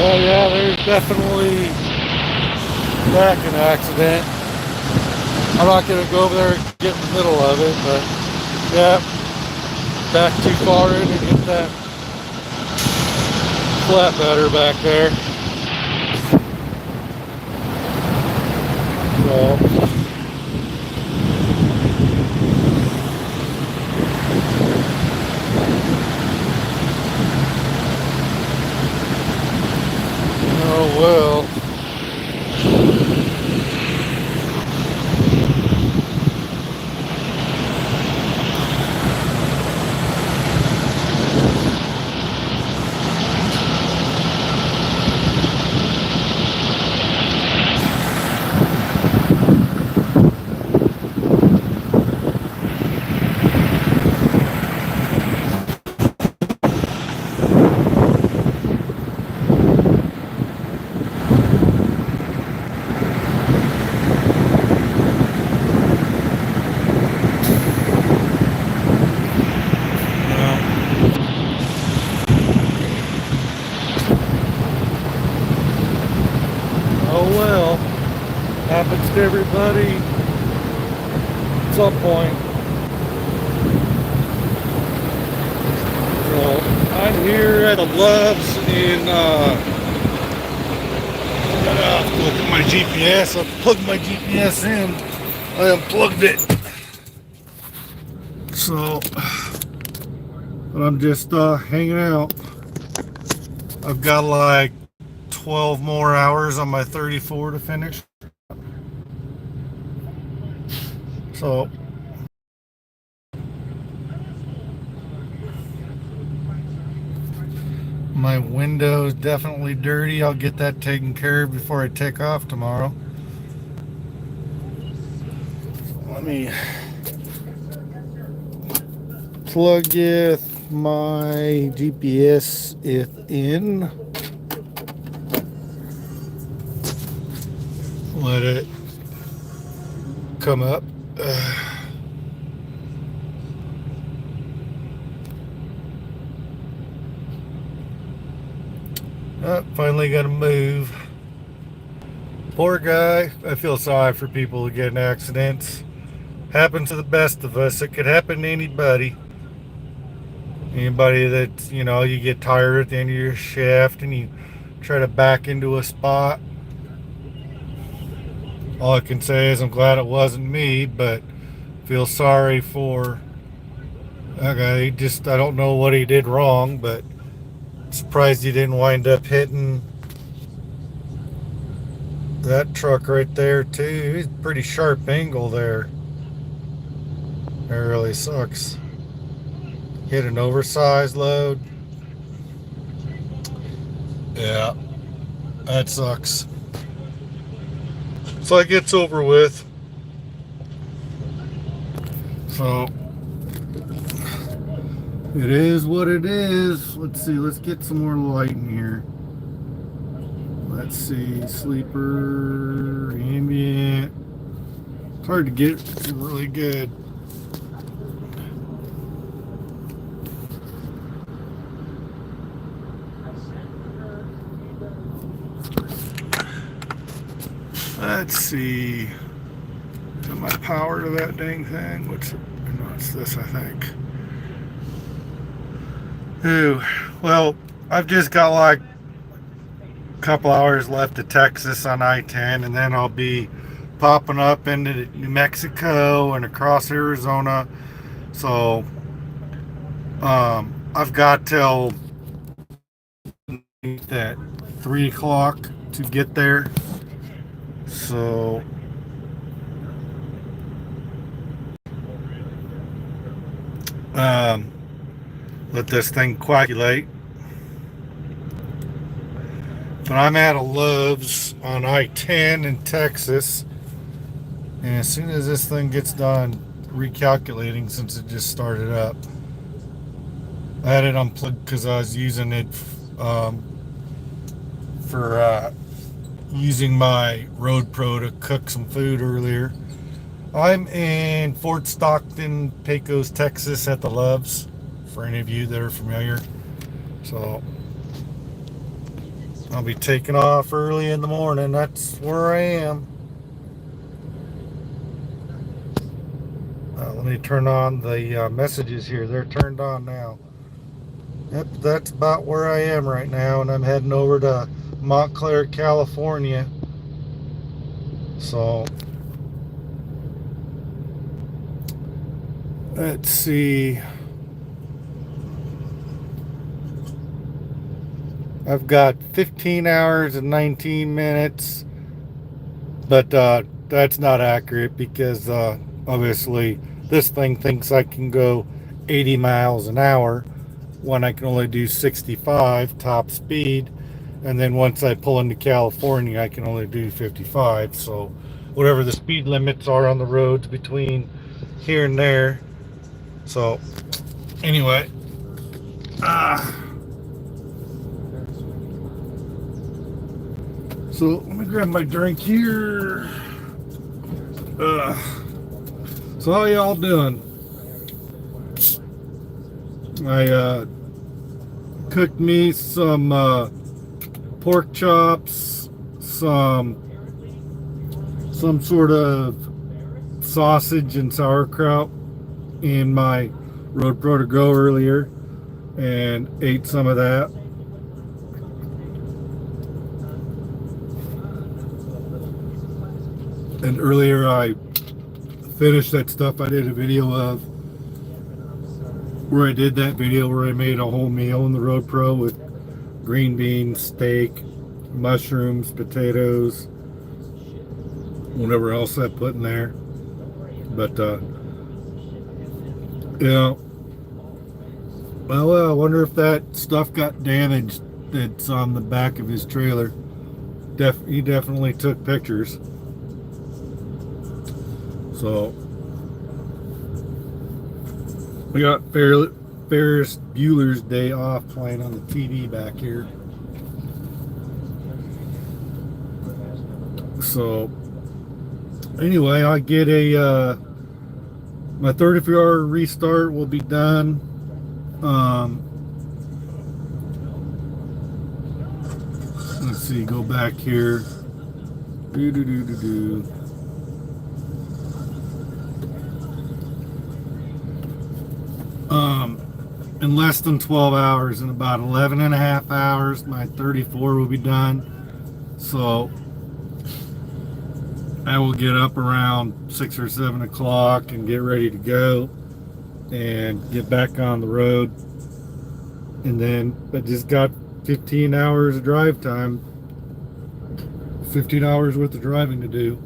Oh yeah, there's definitely back an accident. I'm not gonna go over there and get in the middle of it, but yeah, back too far in and hit that flatbedder back there. So oh well. Oh well. Happens to everybody at some point. So I'm here at the Loves in I have to look at my GPS. I plugged my GPS in. I unplugged it. So but I'm just hanging out. I've got like 12 more hours on my 34 to finish. So my window is definitely dirty. I'll get that taken care of before I take off tomorrow. Let me plug my GPS in. Let it come up. Finally got to move. Poor guy. I feel sorry for people who get in accidents. Happens to the best of us. It could happen to anybody. Anybody that, you get tired at the end of your shift and you try to back into a spot. All I can say is I'm glad it wasn't me, but feel sorry for that guy. I don't know what he did wrong, but surprised he didn't wind up hitting that truck right there too. He's a pretty sharp angle there. It really sucks. Hit an oversized load. Yeah, that sucks. So it gets over with. So it is what it is. Let's see, let's get some more light in here. Let's see, sleeper, ambient. It's hard to get really good. Let's see. Got my power to that dang thing. No, it's this, I think. Ooh, well, I've just got like a couple hours left to Texas on I-10, and then I'll be popping up into New Mexico and across Arizona. So, I've got till that 3 o'clock to get there. So let this thing coagulate. But I'm at a Love's on I-10 in Texas, and as soon as this thing gets done recalculating, since it just started up, I had it unplugged because I was using it for using my Road Pro to cook some food earlier. I'm in Fort Stockton, Pecos, Texas at the Loves, for any of you that are familiar. So I'll be taking off early in the morning. That's where I am. Let me turn on the messages here. They're turned on now. Yep, that's about where I am right now, and I'm heading over to Montclair, California. So, let's see. I've got 15 hours and 19 minutes, but that's not accurate because obviously this thing thinks I can go 80 miles an hour when I can only do 65 top speed, and then once I pull into California I can only do 55. So whatever the speed limits are on the roads between here and there. So anyway, so let me grab my drink here. So how y'all doing? I cooked me some pork chops, some sort of sausage and sauerkraut in my Road Pro to Go earlier, and ate some of that. And earlier I finished that stuff I did a video of, where I did that video where I made a whole meal in the Road Pro with green beans, steak, mushrooms, potatoes, whatever else I put in there. But yeah, well, I wonder if that stuff got damaged that's on the back of his trailer. He definitely took pictures. So we got Ferris Bueller's Day Off playing on the TV back here. So anyway, I get my 34-hour restart will be done. Let's see, go back here. In less than 12 hours, in about 11 and a half hours, my 34 will be done. So I will get up around 6 or 7 o'clock and get ready to go and get back on the road. And then I just got 15 hours of drive time, 15 hours worth of driving to do.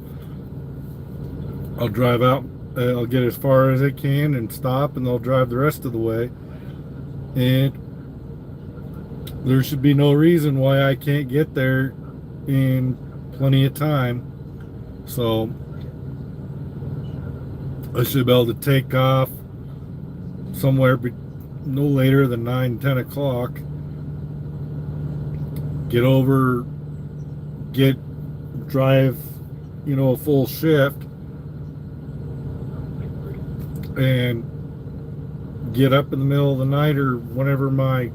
I'll drive out, I'll get as far as I can and stop, and I'll drive the rest of the way. And there should be no reason why I can't get there in plenty of time. So I should be able to take off somewhere no later than 9-10 o'clock, get over, drive a full shift, and get up in the middle of the night or whenever my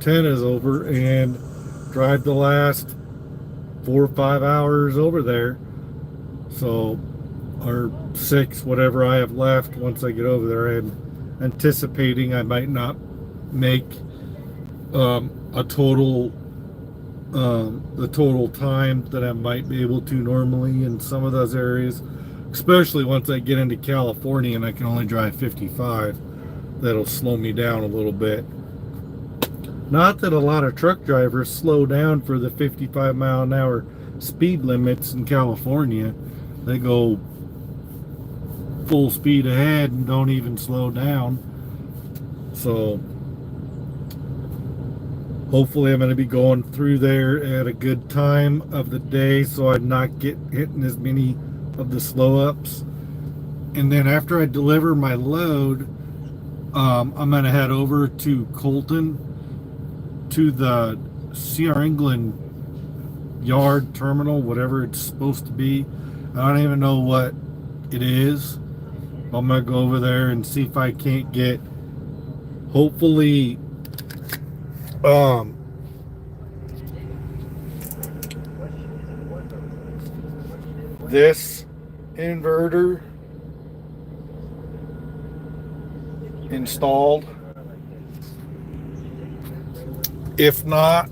10 is over and drive the last 4 or 5 hours over there. So, or 6, whatever I have left once I get over there. I'm anticipating I might not make the total time that I might be able to normally in some of those areas, especially once I get into California and I can only drive 55. That'll slow me down a little bit. Not that a lot of truck drivers slow down for the 55 mile an hour speed limits in California. They go full speed ahead and don't even slow down. So hopefully I'm going to be going through there at a good time of the day so I'm not hitting as many of the slow ups. And then after I deliver my load, I'm going to head over to Colton to the CR England yard terminal, whatever it's supposed to be. I don't even know what it is. I'm going to go over there and see if I can't get, hopefully, this inverter installed. If not,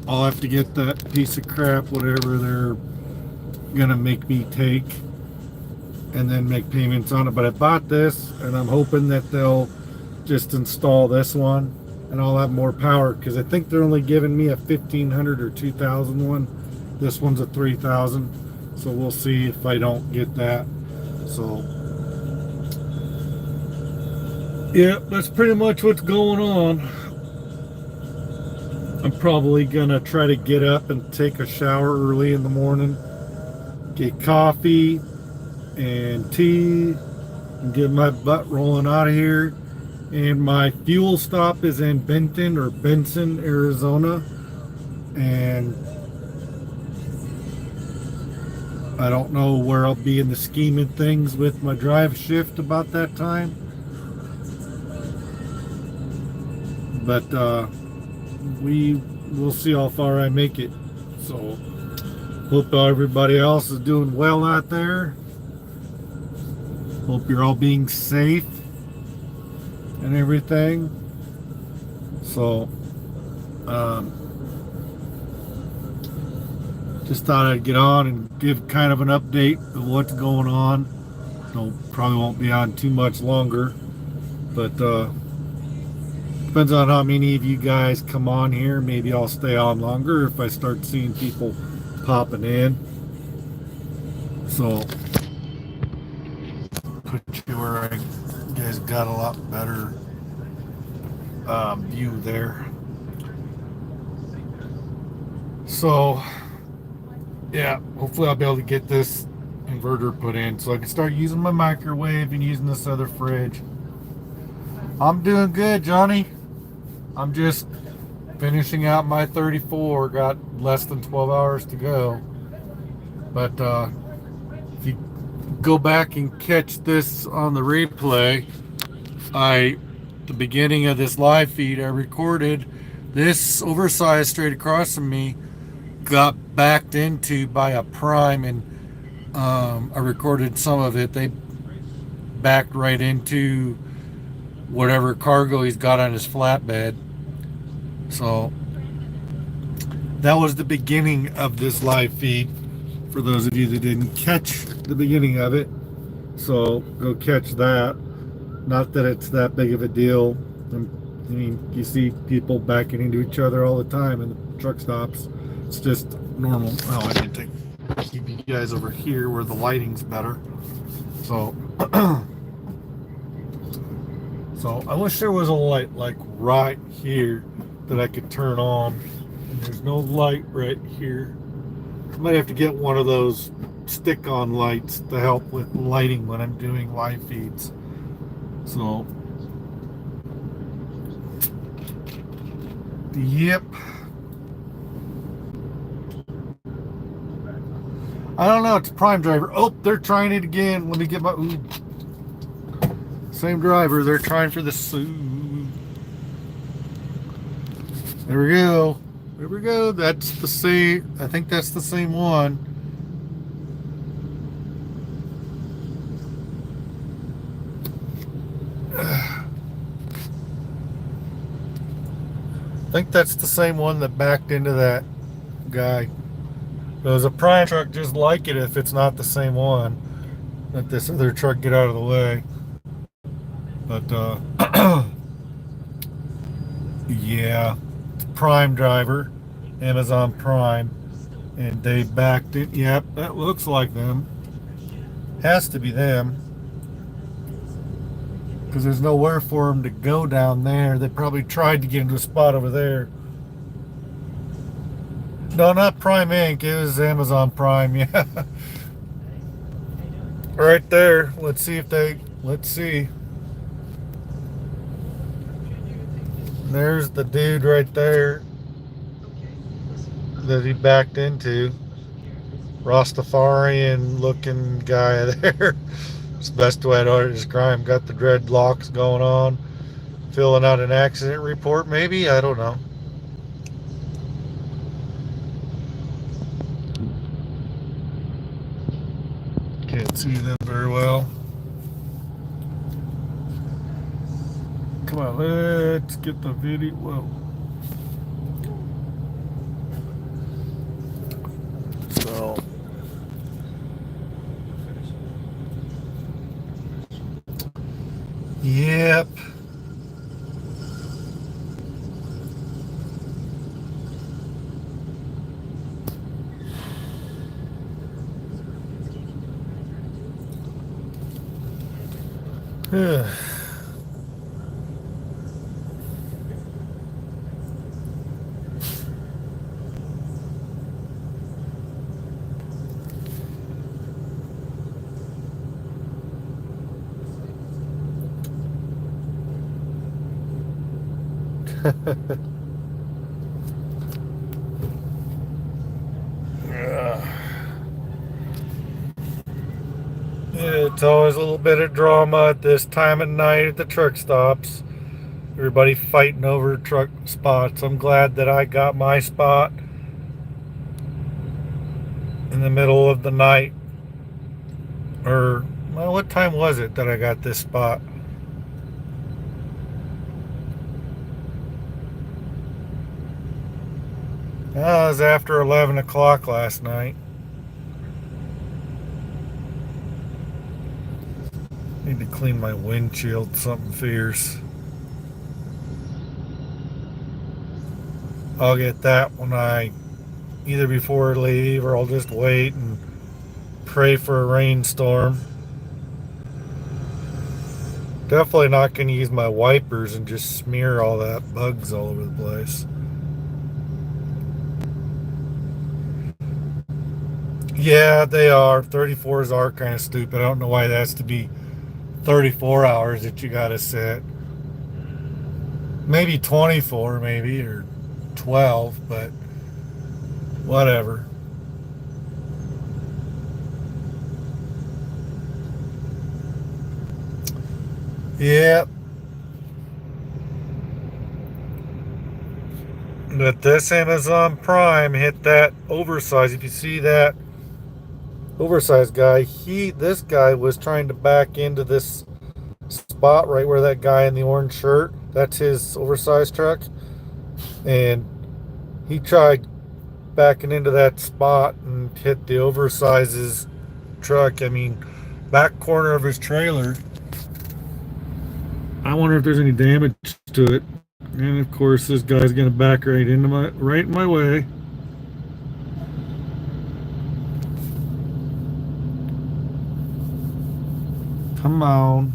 I'll have to get that piece of crap, whatever they're gonna make me take, and then make payments on it. But I bought this, and I'm hoping that they'll just install this one, and I'll have more power, because I think they're only giving me a 1500 or 2000 one. This one's a 3000, so we'll see if I don't get that. So yeah, that's pretty much what's going on. I'm probably gonna try to get up and take a shower early in the morning, get coffee and tea, and get my butt rolling out of here. And my fuel stop is in Benton or Benson, Arizona, and I don't know where I'll be in the scheme of things with my drive shift about that time, but we will see how far I make it. So hope everybody else is doing well out there. Hope you're all being safe and everything. So just thought I'd get on and give kind of an update of what's going on. Probably won't be on too much longer, but depends on how many of you guys come on here. Maybe I'll stay on longer if I start seeing people popping in. So put you where you guys got a lot better view there. So yeah, hopefully I'll be able to get this inverter put in so I can start using my microwave and using this other fridge. I'm doing good, Johnny. I'm just finishing out my 34. Got less than 12 hours to go. But if you go back and catch this on the replay, the beginning of this live feed, I recorded this oversized straight across from me got backed into by a Prime, and I recorded some of it. They backed right into whatever cargo he's got on his flatbed. So that was the beginning of this live feed for those of you that didn't catch the beginning of it. So go catch that. Not that it's that big of a deal. I mean, you see people backing into each other all the time in the truck stops. It's just normal. Oh, I need to keep you guys over here where the lighting's better. So so I wish there was a light like right here that I could turn on. And there's no light right here. I might have to get one of those stick-on lights to help with lighting when I'm doing live feeds. So yep. I don't know, it's a Prime driver. Oh, they're trying it again. Let me get my... Ooh. Same driver, they're trying for the... There we go. There we go. That's the same... I think that's the same one. I think that's the same one that backed into that guy. There's a Prime truck just like it if it's not the same one. Let this other truck get out of the way. But yeah, Prime driver, Amazon Prime, and they backed it. Yep, that looks like them. Has to be them, because there's nowhere for them to go down there. They probably tried to get into a spot over there. No, not Prime Inc. It was Amazon Prime, yeah. Right there. Let's see if they... Let's see. There's the dude right there that he backed into. Rastafarian looking guy there. It's the best way to describe him. Got the dreadlocks going on. Filling out an accident report, maybe? I don't know. Can't see them very well. Come on, let's get the video. Whoa. So, yep. It's always a little bit of drama at this time of night at the truck stops. Everybody fighting over truck spots. I'm glad that I got my spot in the middle of the night. Or, well, what time was it that I got this spot? It was after 11 o'clock last night. Need to clean my windshield, something fierce. I'll get that when I either before I leave, or I'll just wait and pray for a rainstorm. Definitely not going to use my wipers and just smear all that bugs all over the place. Yeah, they are. 34s are kind of stupid. I don't know why that has to be 34 hours that you got to sit. Maybe 24, maybe, or 12, but whatever. Yep. But this Amazon Prime hit that oversize. If you see that oversized guy, this guy was trying to back into this spot right where that guy in the orange shirt, that's his oversized truck, and he tried backing into that spot and hit the oversized truck. I mean, back corner of his trailer. I wonder if there's any damage to it. And of course, this guy's gonna back right in my way. Come on.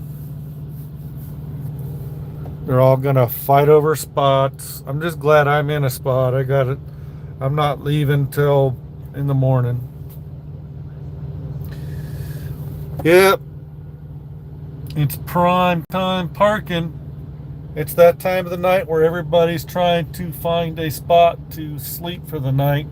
They're all gonna fight over spots. I'm just glad I'm in a spot. I got it. I'm not leaving till in the morning. Yep. It's prime time parking. It's that time of the night where everybody's trying to find a spot to sleep for the night.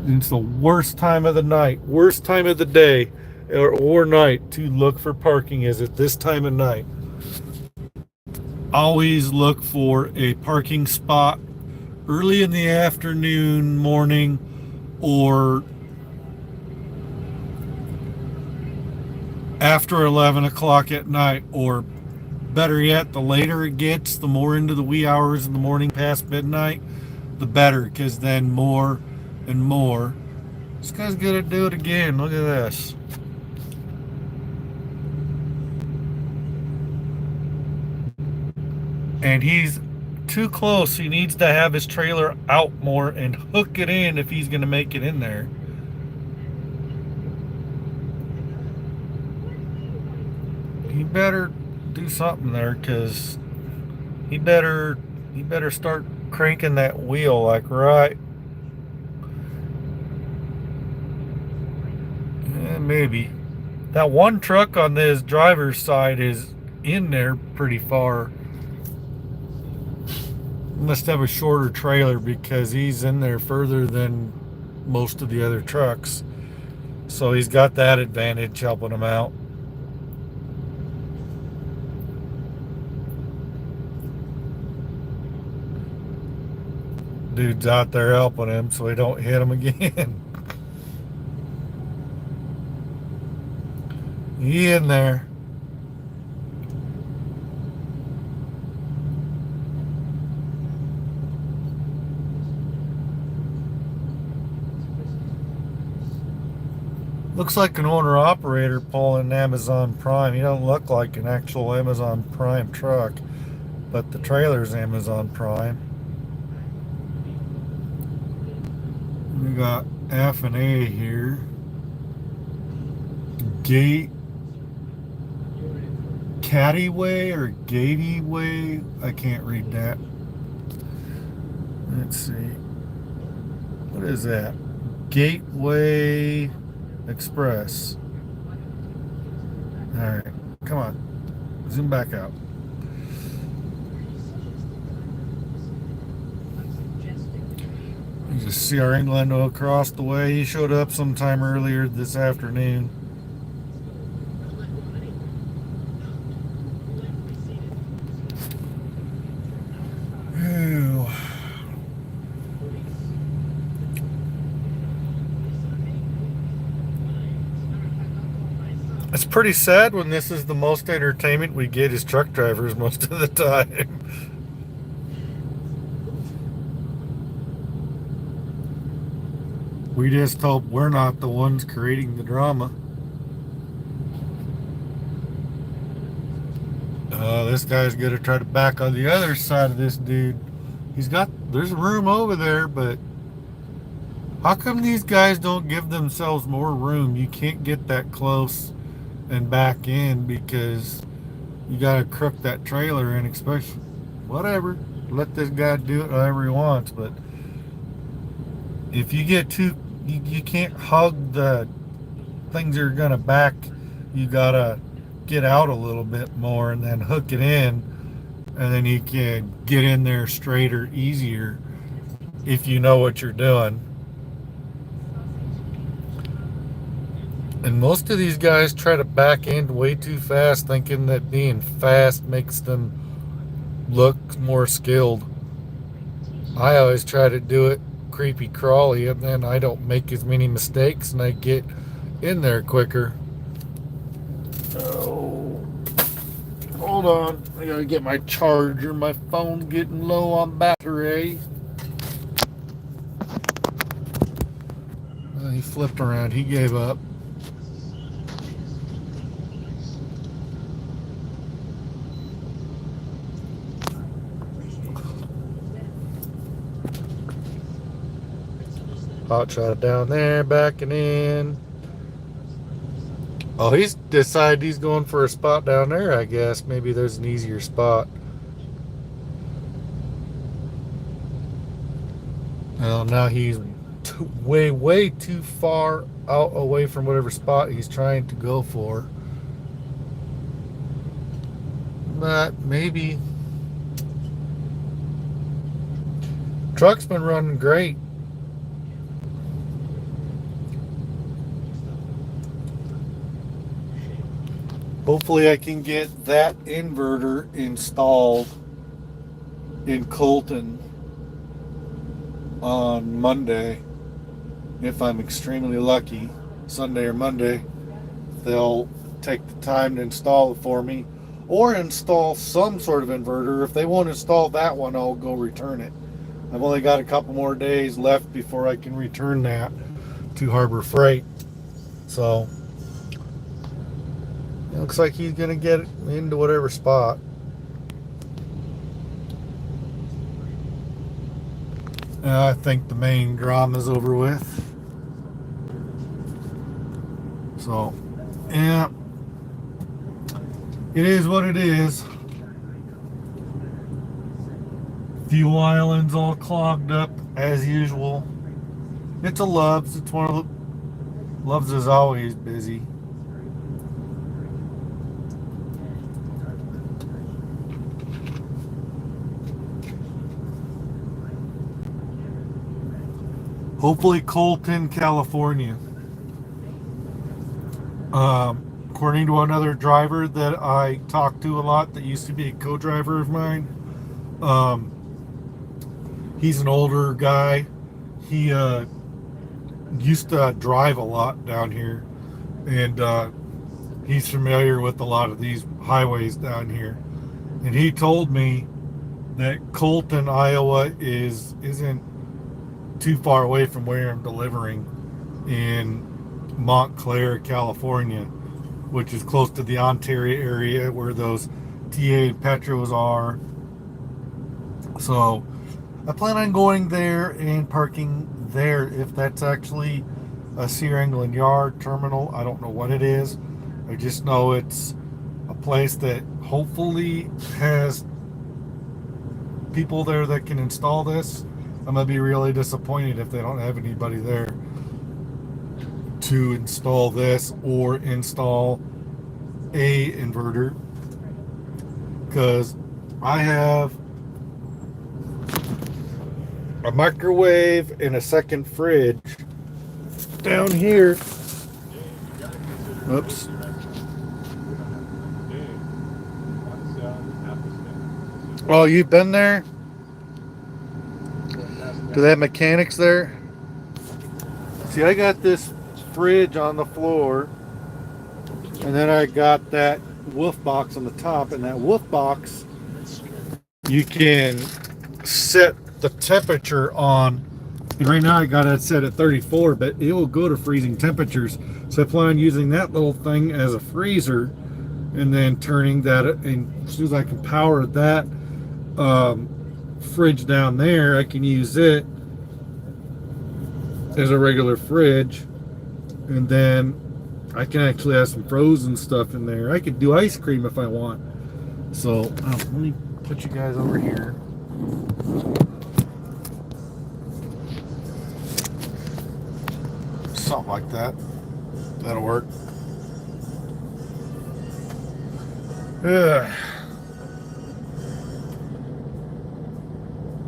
It's the worst time of the night, worst time of the day or night to look for parking is at this time of night. Always look for a parking spot early in the afternoon, morning, or after 11 o'clock at night, or better yet, the later it gets, the more into the wee hours in the morning past midnight, the better, because then more and more. This guy's gonna do it again. Look at this. And he's too close. He needs to have his trailer out more and hook it in if he's gonna make it in there. He better do something there, because he better start cranking that wheel like right. Maybe that one truck on this driver's side is in there pretty far. Must have a shorter trailer because he's in there further than most of the other trucks, so he's got that advantage helping him out. Dude's out there helping him so he don't hit him again. You in there? Looks like an owner operator pulling Amazon Prime. He don't look like an actual Amazon Prime truck, but the trailer's Amazon Prime. We got F and A here. Gate Caddy-way or Gatey-way. I can't read that. Let's see. What is that? Gateway Express. All right, come on. Zoom back out. You just see our Inglendo across the way. He showed up sometime earlier this afternoon. Ew. It's pretty sad when this is the most entertainment we get as truck drivers most of the time. We just hope we're not the ones creating the drama. This guy's gonna try to back on the other side of this dude. There's room over there, but how come these guys don't give themselves more room? You can't get that close and back in because you gotta crook that trailer in, especially, whatever. Let this guy do it however he wants, but if you get too, you can't hug the things that are gonna back. You gotta get out a little bit more and then hook it in, and then you can get in there straighter, easier if you know what you're doing. And most of these guys try to back end way too fast, thinking that being fast makes them look more skilled. I always try to do it creepy crawly, and then I don't make as many mistakes and I get in there quicker. Oh, hold on. I gotta get my charger. My phone's getting low on battery. He flipped around. He gave up. Hot shot down there, backing in. Oh, he's decided he's going for a spot down there, I guess. Maybe there's an easier spot. Well, now he's way too far out away from whatever spot he's trying to go for. But maybe. Truck's been running great. Hopefully I can get that inverter installed in Colton on Monday. If I'm extremely lucky, Sunday or Monday, they'll take the time to install it for me, or install some sort of inverter. If they won't install that one, I'll go return it. I've only got a couple more days left before I can return that to Harbor Freight. So it looks like he's going to get it into whatever spot. I think the main drama's over with. So, yeah. It is what it is. Fuel islands all clogged up as usual. It's a Love's. It's one of the... Love's is always busy. Hopefully Colton, California. According to another driver that I talked to a lot that used to be a co-driver of mine, he's an older guy. He used to drive a lot down here, and He's familiar with a lot of these highways down here. And he told me that Colton, Iowa isn't too far away from where I'm delivering in Montclair, California, which is close to the Ontario area where those TA Petros are. So I plan on going there and parking there. If that's actually a Sierra England Yard terminal, I don't know what it is. I just know it's a place that hopefully has people there that can install this. I'm gonna be really disappointed if they don't have anybody there to install this or install a inverter, because I have a microwave and a second fridge down here. Oops. Oh, you've been there? Do they have mechanics there? See, I got this fridge on the floor, and then I got that wolf box on the top, and that wolf box you can set the temperature on. And right now I got it set at 34, but it will go to freezing temperatures. So I plan on using that little thing as a freezer, and then turning that, and as soon as I can power that fridge down there, I can use it as a regular fridge, and then I can actually have some frozen stuff in there. I could do ice cream if I want. So let me put you guys over here. Something like that. That'll work. Ugh.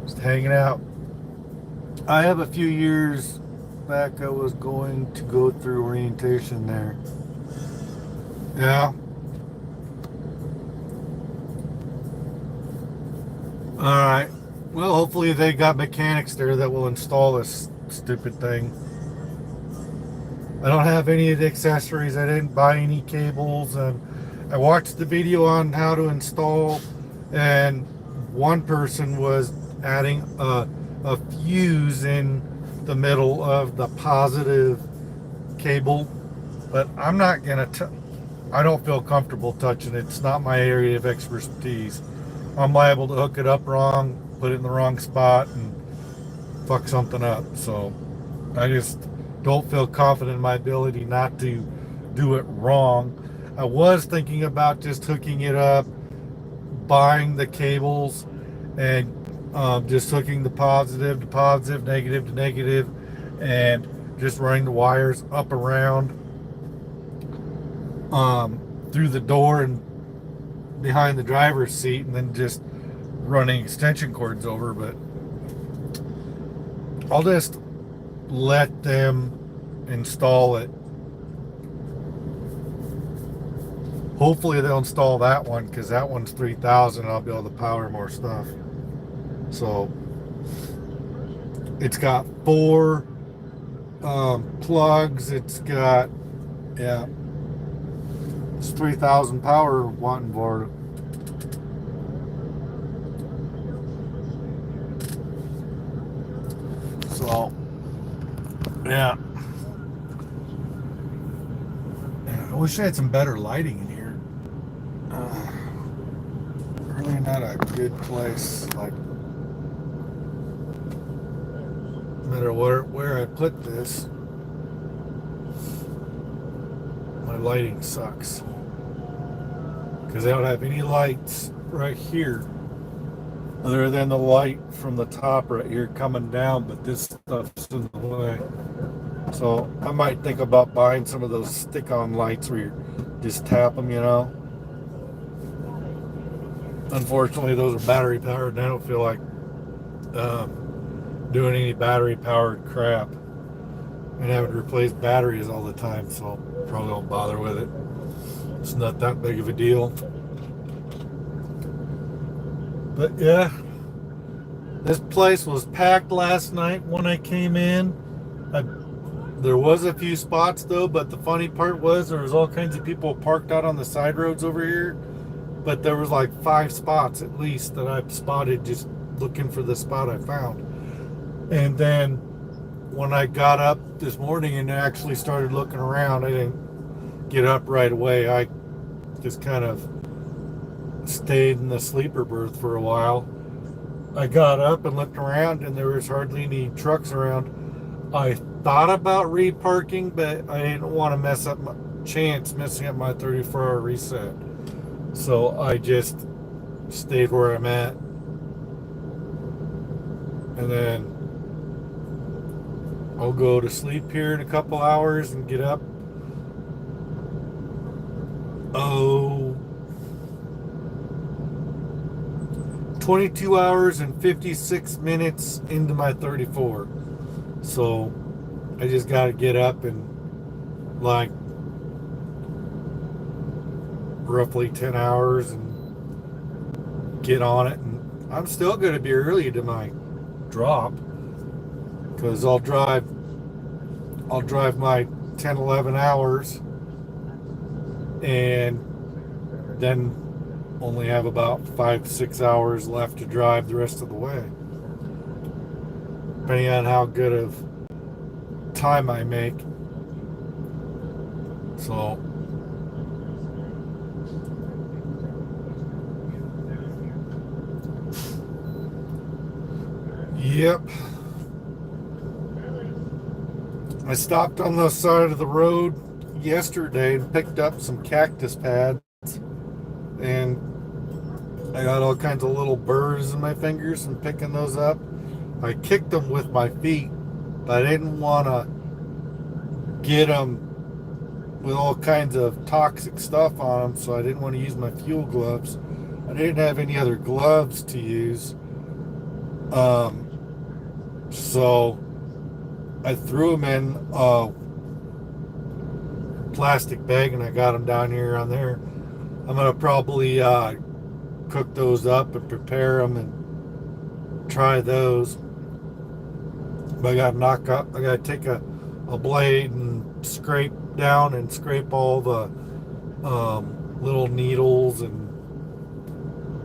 Just hanging out. I have a few years back, I was going to go through orientation there. Yeah. Alright. Well, hopefully they got mechanics there that will install this stupid thing. I don't have any of the accessories. I didn't buy any cables, and I watched the video on how to install, and one person was adding a fuse in the middle of the positive cable, but I'm not gonna I don't feel comfortable touching it. It's not my area of expertise. I'm liable to hook it up wrong, put it in the wrong spot, and fuck something up. So I just don't feel confident in my ability not to do it wrong. I was thinking about just hooking it up, buying the cables, and just hooking the positive to positive, negative to negative, and just running the wires up around through the door and behind the driver's seat, and then just running extension cords over. But I'll just let them install it. Hopefully they'll install that one, because that one's 3,000 and I'll be able to power more stuff. So it's got 4 plugs. It's got, yeah, it's 3,000 power wanting for. So yeah, I wish I had some better lighting in here. Really not a good place. Like, no matter where I put this, my lighting sucks, because I don't have any lights right here other than the light from the top right here coming down, but this stuff's in the way. So I might think about buying some of those stick-on lights where you just tap them, you know. Unfortunately, those are battery powered, and I don't feel like doing any battery powered crap and having to replace batteries all the time, so probably won't bother with it. It's not that big of a deal. But yeah, this place was packed last night when I came in. I There was a few spots though, but the funny part was there was all kinds of people parked out on the side roads over here. But there was like 5 spots at least that I spotted just looking for the spot I found. And then when I got up this morning and actually started looking around, I didn't get up right away. I just kind of stayed in the sleeper berth for a while. I got up and looked around and there was hardly any trucks around. I thought about reparking, but I didn't want to mess up my chance messing up my 34-hour reset. So I just stayed where I'm at. And then I'll go to sleep here in a couple hours and get up. 22 hours and 56 minutes into my 34. So I just got to get up and like roughly 10 hours and get on it. And I'm still going to be early to my drop because I'll drive my 10-11 hours and then only have about 5-6 hours left to drive the rest of the way, depending on how good of time I make. So yep, I stopped on the side of the road yesterday and picked up some cactus pads, and I got all kinds of little burrs in my fingers from picking those up. I kicked them with my feet, but I didn't want to get them with all kinds of toxic stuff on them, so I didn't want to use my fuel gloves. I didn't have any other gloves to use. So I threw them in a plastic bag and I got them down here on there. I'm going to probably cook those up and prepare them and try those. But I got to take a blade and scrape down and scrape all the little needles and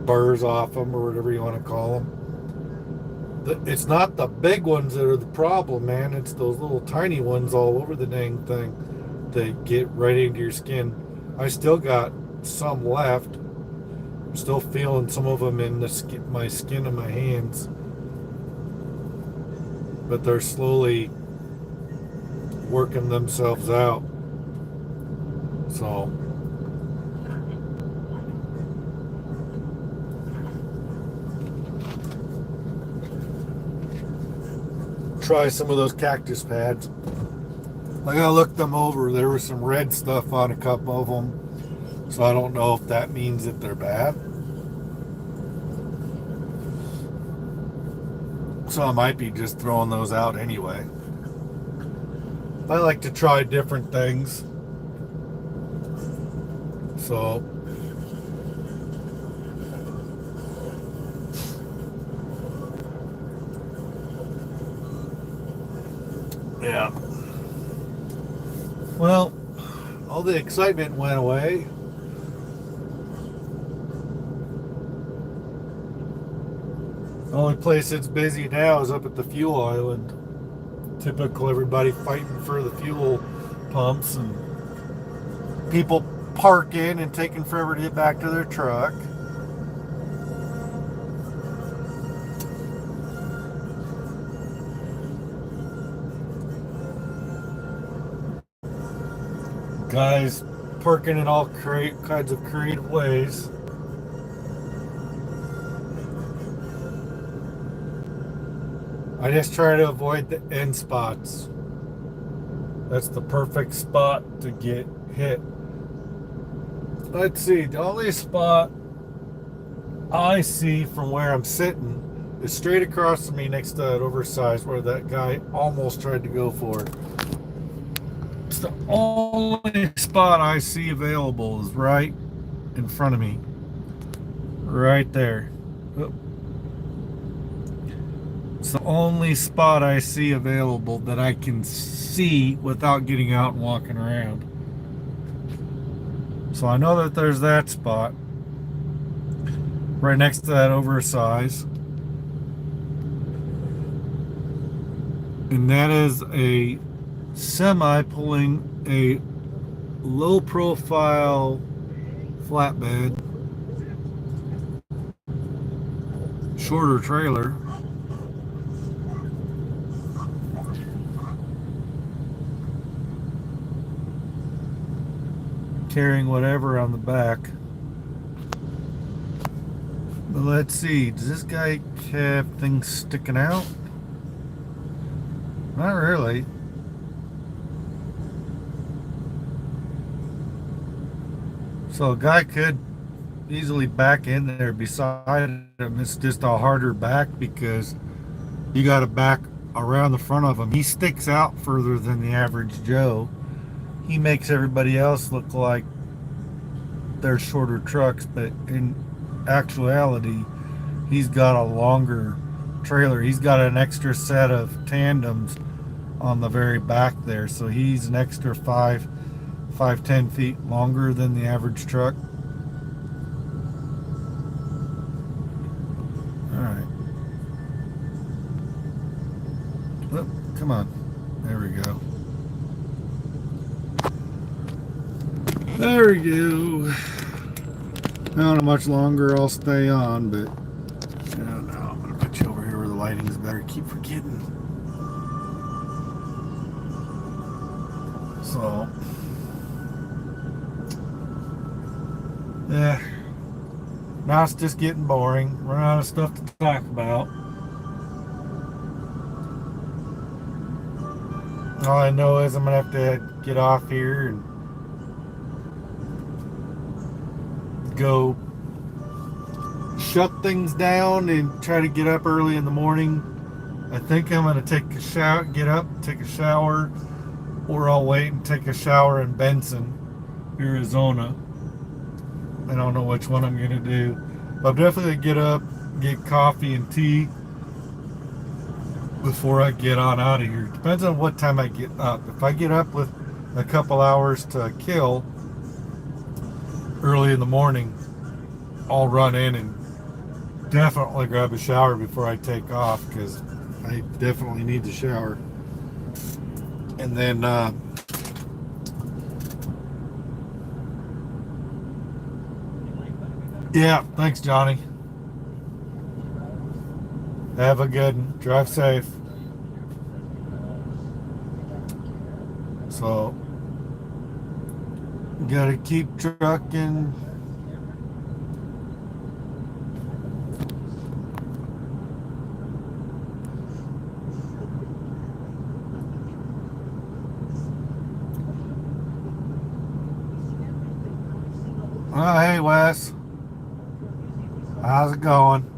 burrs off them, or whatever you want to call them. It's not the big ones that are the problem, man. It's those little tiny ones all over the dang thing that get right into your skin. I still got some left. I'm still feeling some of them in my skin and my hands. But they're slowly working themselves out. So try some of those cactus pads. I gotta look them over. There was some red stuff on a couple of them, so I don't know if that means that they're bad. So I might be just throwing those out anyway. I like to try different things. So yeah. Well, all the excitement went away. The only place that's busy now is up at the fuel island. Typical, everybody fighting for the fuel pumps and people parking and taking forever to get back to their truck. Guys parking in all kinds of creative ways. I just try to avoid the end spots. That's the perfect spot to get hit. Let's see, the only spot I see from where I'm sitting is straight across from me next to that oversized where that guy almost tried to go for it. It's the only spot I see available is right in front of me. Right there. It's the only spot I see available that I can see without getting out and walking around. So I know that there's that spot right next to that oversize. And that is a semi pulling a low profile flatbed, shorter trailer. Carrying whatever on the back. But let's see, does this guy have things sticking out? Not really. So a guy could easily back in there beside him. It's just a harder back because you got to back around the front of him. He sticks out further than the average Joe. He makes everybody else look like they're shorter trucks, but in actuality, he's got a longer trailer. He's got an extra set of tandems on the very back there, so he's an extra 10 feet longer than the average truck. All right. Well, come on. There we go. There we go. I don't know how much longer I'll stay on, but I don't know. I'm gonna put you over here where the lighting's better. Keep forgetting. So, yeah. Now it's just getting boring. Run out of stuff to talk about. All I know is I'm gonna have to get off here and go shut things down and try to get up early in the morning. I think I'm going to take a shower, get up, take a shower, or I'll wait and take a shower in Benson, Arizona. I don't know which one I'm going to do. But I'm definitely going to get up, get coffee and tea before I get on out of here. Depends on what time I get up. If I get up with a couple hours to kill early in the morning, I'll run in and definitely grab a shower before I take off, because I definitely need to shower. And then yeah, thanks Johnny. Have a good one. Drive safe. So gotta keep trucking. Oh, hey Wes. How's it going?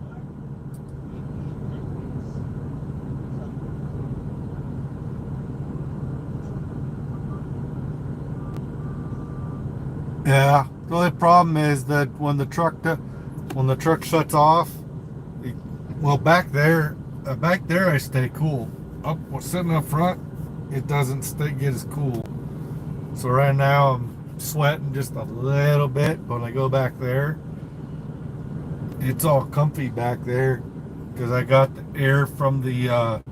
Yeah, the only problem is that when the truck shuts off, well, back there I stay cool. Up sitting up front, it doesn't get as cool. So right now I'm sweating just a little bit. But when I go back there, it's all comfy back there because I got the air from the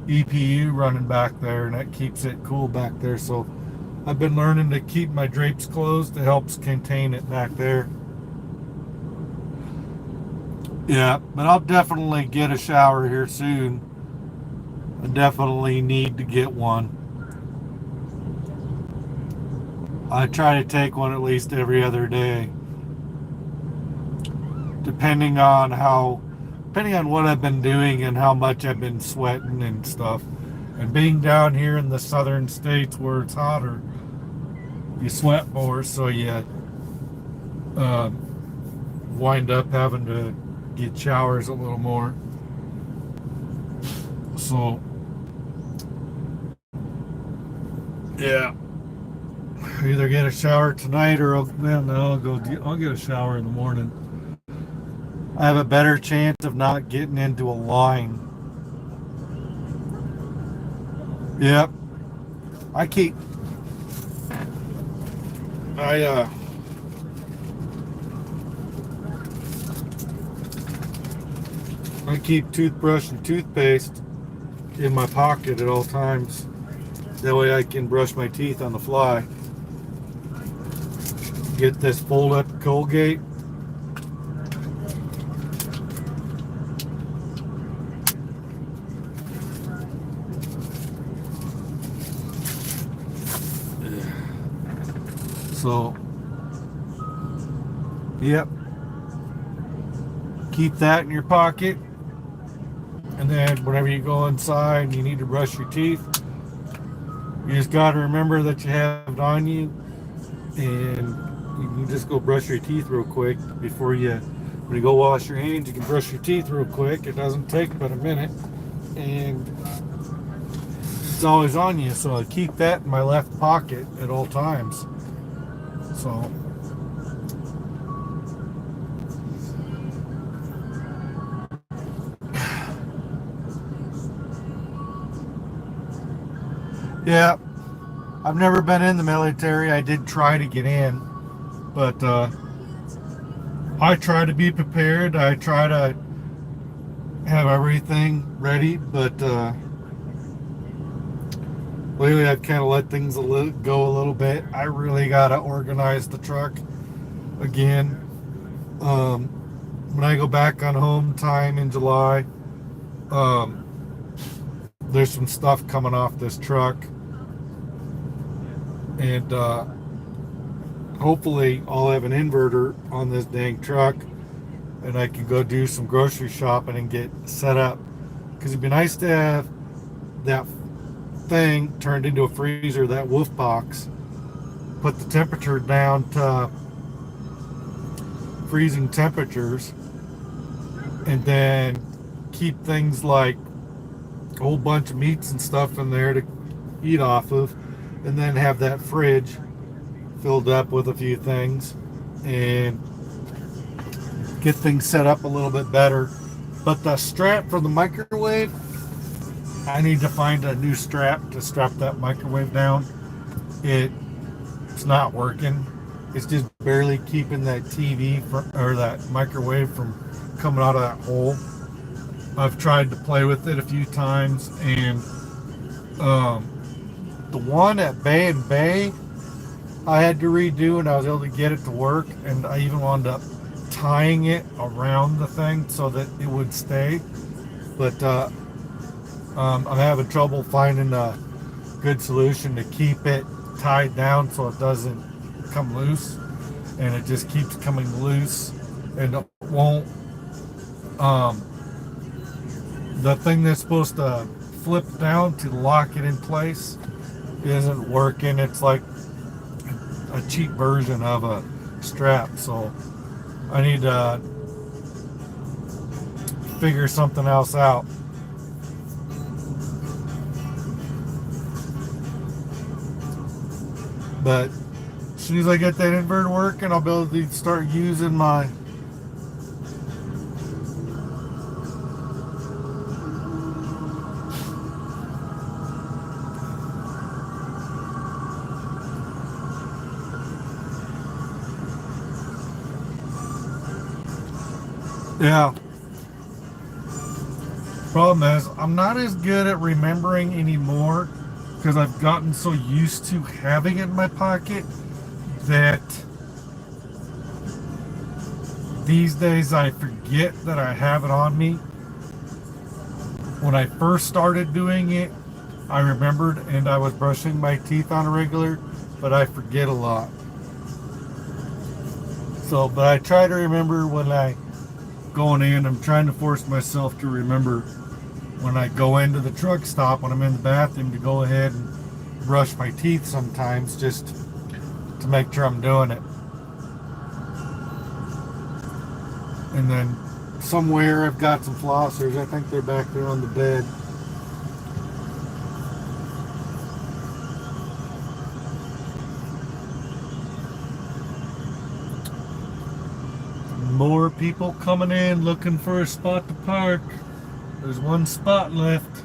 EPU running back there, and that keeps it cool back there. So I've been learning to keep my drapes closed. It helps contain it back there. Yeah, but I'll definitely get a shower here soon. I definitely need to get one. I try to take one at least every other day, depending on what I've been doing and how much I've been sweating and stuff. And being down here in the southern states where it's hotter, you sweat more, so you wind up having to get showers a little more. So yeah, either get a shower tonight or I'll get a shower in the morning. I have a better chance of not getting into a line Yep. I keep I I keep toothbrush and toothpaste in my pocket at all times. That way I can brush my teeth on the fly. Get this fold up Colgate. So, yep. Keep that in your pocket. And then whenever you go inside and you need to brush your teeth, you just got to remember that you have it on you. And you can just go brush your teeth real quick before when you go wash your hands, you can brush your teeth real quick. It doesn't take but a minute. And it's always on you. So I keep that in my left pocket at all times. So, yeah, I've never been in the military. I did try to get in, but I try to be prepared. I try to have everything ready, but lately I've kind of let things go a little bit. I really got to organize the truck again. When I go back on home time in July, there's some stuff coming off this truck, and hopefully I'll have an inverter on this dang truck, and I can go do some grocery shopping and get set up, because it'd be nice to have that thing turned into a freezer, that wolf box, put the temperature down to freezing temperatures, and then keep things like a whole bunch of meats and stuff in there to eat off of, and then have that fridge filled up with a few things and get things set up a little bit better. But the strap for the microwave, I need to find a new strap to strap that microwave down. It's not working. It's just barely keeping that TV or that microwave from coming out of that hole. I've tried to play with it a few times, and the one at Bay and Bay I had to redo, and I was able to get it to work, and I even wound up tying it around the thing so that it would stay. But I'm having trouble finding a good solution to keep it tied down so it doesn't come loose, and it just keeps coming loose, and it won't. The thing that's supposed to flip down to lock it in place isn't working. It's like a cheap version of a strap, so I need to figure something else out. But as soon as I get that inverter working, I'll be able to start using my yeah. Problem is, I'm not as good at remembering anymore, because I've gotten so used to having it in my pocket that these days I forget that I have it on me. When I first started doing it, I remembered, and I was brushing my teeth on a regular, but I forget a lot. So, but I try to remember when I going in. I'm trying to force myself to remember when I go into the truck stop, when I'm in the bathroom, to go ahead and brush my teeth sometimes, just to make sure I'm doing it. And then somewhere I've got some flossers. I think they're back there on the bed. More people coming in looking for a spot to park. There's one spot left.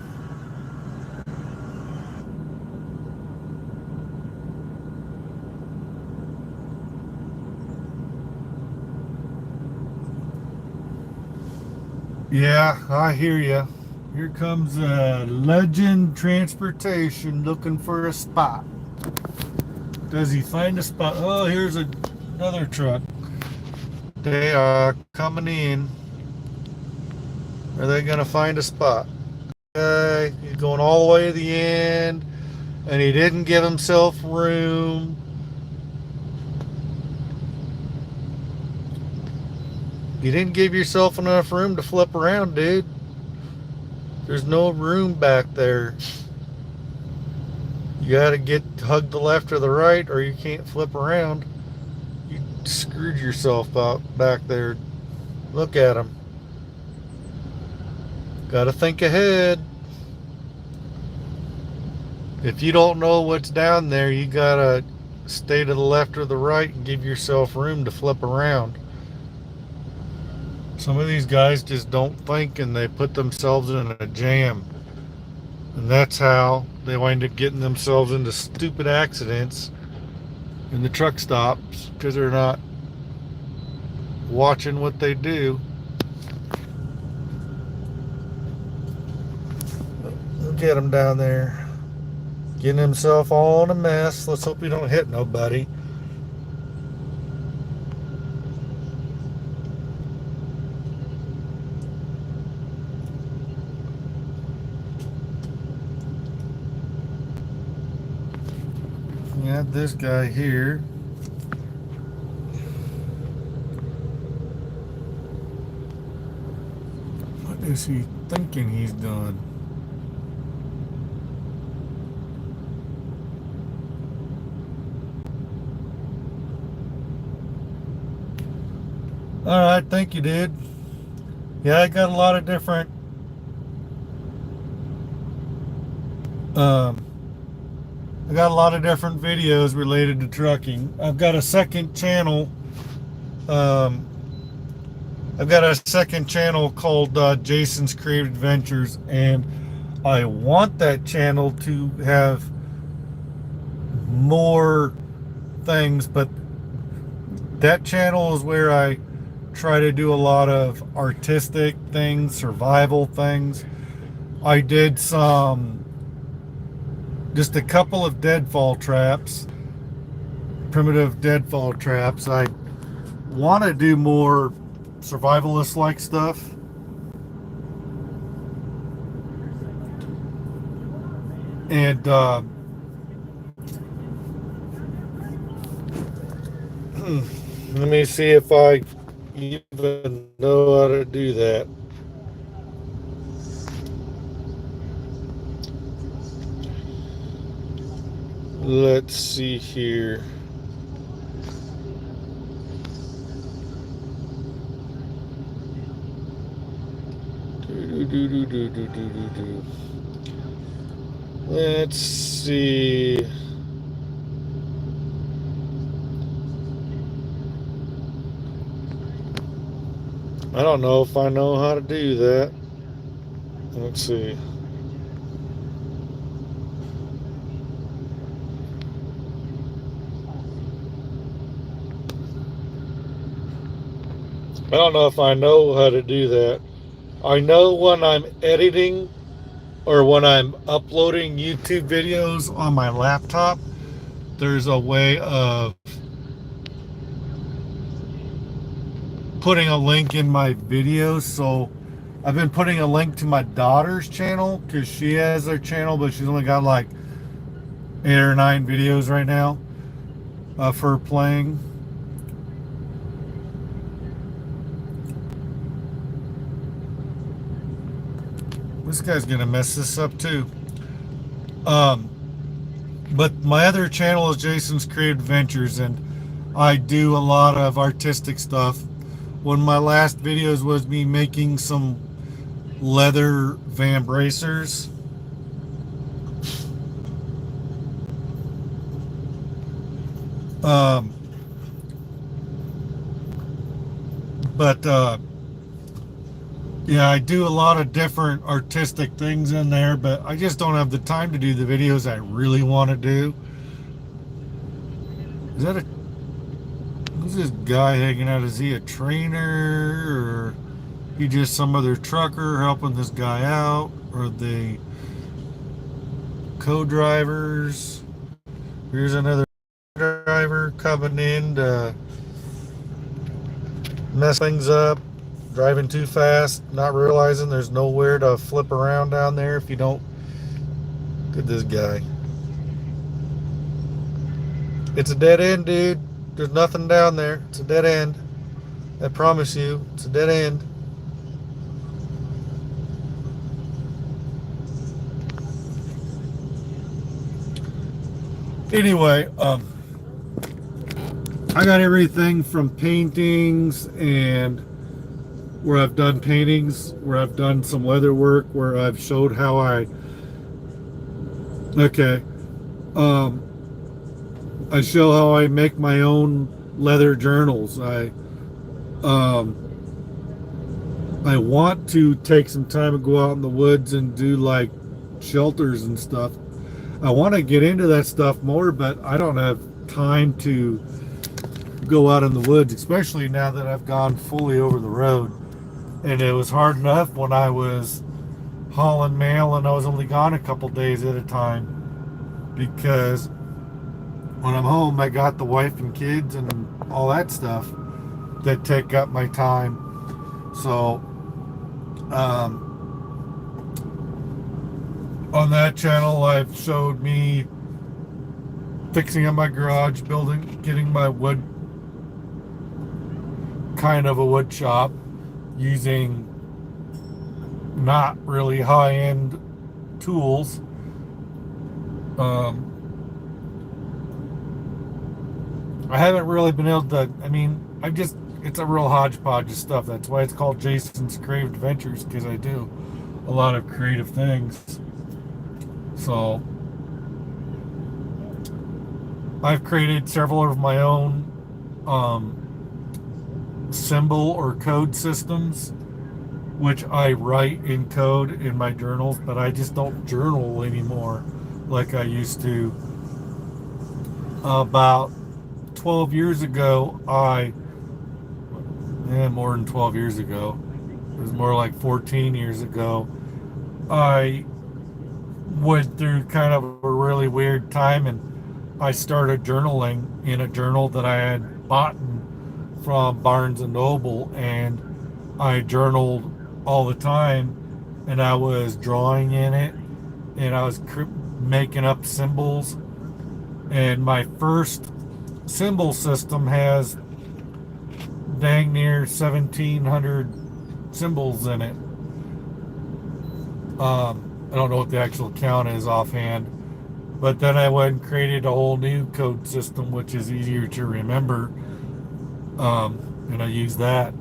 Yeah, I hear you. Here comes Legend Transportation looking for a spot. Does he find a spot? Oh, here's another truck. They are coming in. Are they going to find a spot? He's going all the way to the end, and he didn't give himself room. You didn't give yourself enough room to flip around, dude. There's no room back there. You gotta hug the left or the right, or you can't flip around. You screwed yourself out back there. Look at him. Gotta think ahead. If you don't know what's down there, you gotta stay to the left or the right and give yourself room to flip around. Some of these guys just don't think, and they put themselves in a jam. And that's how they wind up getting themselves into stupid accidents in the truck stops, because they're not watching what they do. Look at him down there, getting himself all in a mess. Let's hope he don't hit nobody. You have this guy here. What is he thinking he's doing? All right, thank you, dude. Yeah, I got a lot of different I got a lot of different videos related to trucking. I've got a second channel. I've got a second channel called Jason's Creative Adventures, and I want that channel to have more things, but that channel is where I try to do a lot of artistic things, survival things. I did just a couple of deadfall traps, primitive deadfall traps. I want to do more survivalist like stuff. And let me see if I even know how to do that. Let's see here. Let's see. I don't know if I know how to do that. Let's see. I don't know if I know how to do that. I know when I'm editing or when I'm uploading YouTube videos on my laptop, there's a way of putting a link in my videos. So I've been putting a link to my daughter's channel because she has her channel, but she's only got like 8 or 9 videos right now of her playing. This guy's gonna mess this up too. But my other channel is Jason's Creative Adventures, and I do a lot of artistic stuff. One of my last videos was me making some leather van bracers. Yeah, I do a lot of different artistic things in there, but I just don't have the time to do the videos I really want to do. Who's this guy hanging out? Is he a trainer or He just some other trucker helping this guy out, or the co-drivers. Here's another driver coming in to mess things up, driving too fast, not realizing there's nowhere to flip around down there if you don't. Look at this guy. It's a dead end, dude. There's nothing down there. It's a dead end. I promise you, it's a dead end. Anyway, I got everything from paintings and where I've done paintings, where I've done some leather work, where I've showed how I show how I make my own leather journals. I want to take some time and go out in the woods and do like shelters and stuff. I want to get into that stuff more, but I don't have time to go out in the woods, especially now that I've gone fully over the road. And it was hard enough when I was hauling mail and I was only gone a couple days at a time, because when I'm home I got the wife and kids and all that stuff that take up my time. So on that channel I've showed me fixing up my garage, building, getting my wood, kind of a wood shop, using not really high-end tools. I haven't really been able to, it's a real hodgepodge of stuff. That's why it's called Jason's Creative Adventures, because I do a lot of creative things. So I've created several of my own symbol or code systems, which I write in code in my journals, but I just don't journal anymore like I used to. About 12 years ago, more than 12 years ago, it was more like 14 years ago, I went through kind of a really weird time, and I started journaling in a journal that I had bought from Barnes and Noble, and I journaled all the time, and I was drawing in it, and I was making up symbols. And my first symbol system has dang near 1,700 symbols in it. I don't know what the actual count is offhand, but then I went and created a whole new code system, which is easier to remember, and I use that.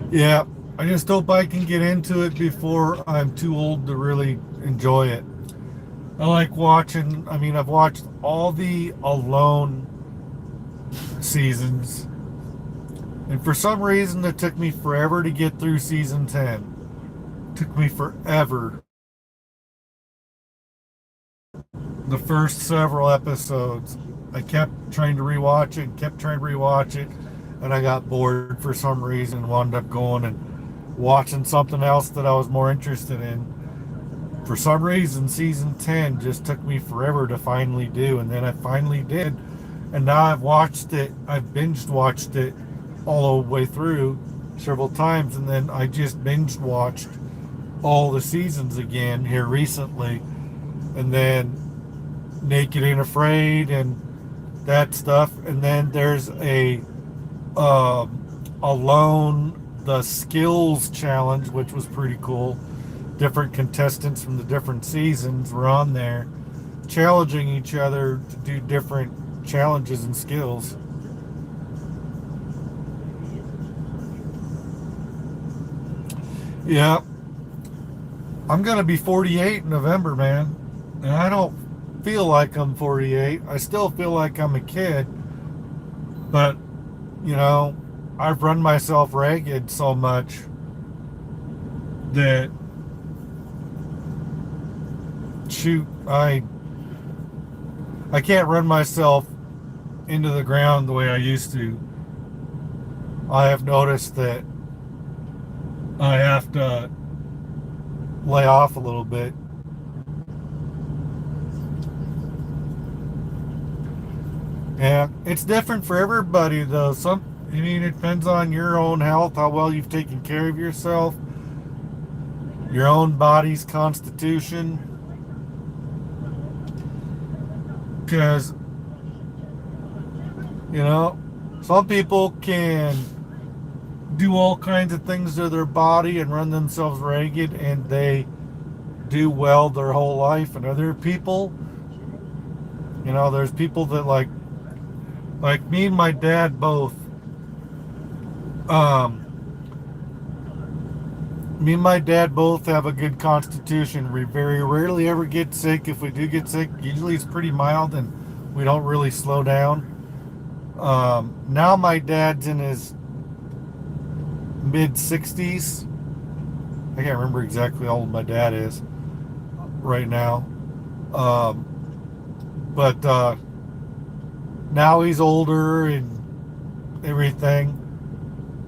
Yeah, I just hope I can get into it before I'm too old to really enjoy it. I like watching, I've watched all the Alone seasons, and for some reason it took me forever to get through season 10. It took me forever. The first several episodes, I kept trying to rewatch it, and I got bored for some reason and wound up going and watching something else that I was more interested in. For some reason, season 10 just took me forever to finally do, and then I finally did, and now I've binged watched it all the way through several times, and then I just binged watched all the seasons again here recently, and then Naked and Afraid and that stuff, and then there's a Alone, the skills challenge, which was pretty cool. Different contestants from the different seasons were on there challenging each other to do different challenges and skills. Yeah, I'm gonna be 48 in November, man, and I don't feel like I'm 48. I still feel like I'm a kid, but I've run myself ragged so much that shoot, I can't run myself into the ground the way I used to. I have noticed that I have to lay off a little bit. Yeah, it's different for everybody though. It depends on your own health, how well you've taken care of yourself, your own body's constitution. Because, some people can do all kinds of things to their body and run themselves ragged and they do well their whole life. And other people, there's people that like me and my dad both. Me and my dad both have a good constitution. We very rarely ever get sick. If we do get sick, usually it's pretty mild and we don't really slow down. Now my dad's in his mid 60s. I can't remember exactly how old my dad is right now. But now he's older and everything.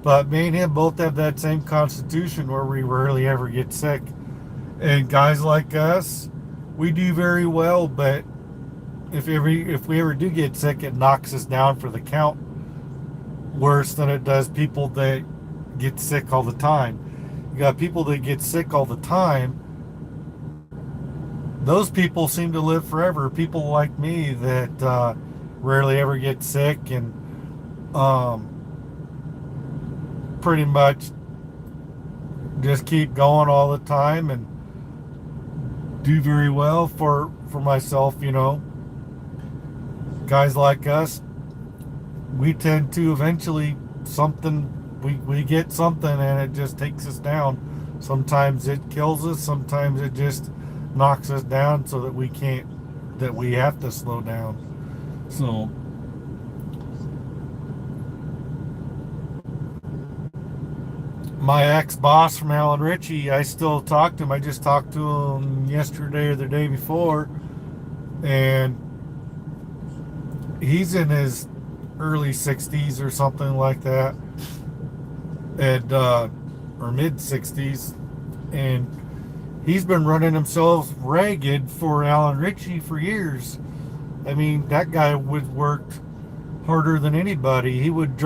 But me and him both have that same constitution where we rarely ever get sick. And guys like us, we do very well, but if we ever do get sick, it knocks us down for the count worse than it does people that get sick all the time. You got people that get sick all the time. Those people seem to live forever. People like me that rarely ever get sick and pretty much just keep going all the time and do very well for myself. Guys like us, we tend to eventually we get something and it just takes us down. Sometimes it kills us, sometimes it just knocks us down so that we have to slow down. So my ex-boss from Alan Ritchie, I still talk to him. I just talked to him yesterday or the day before, and he's in his early 60s or something like that, and or mid 60s, and he's been running himself ragged for Alan Ritchie for years. I mean, that guy would work harder than anybody. He would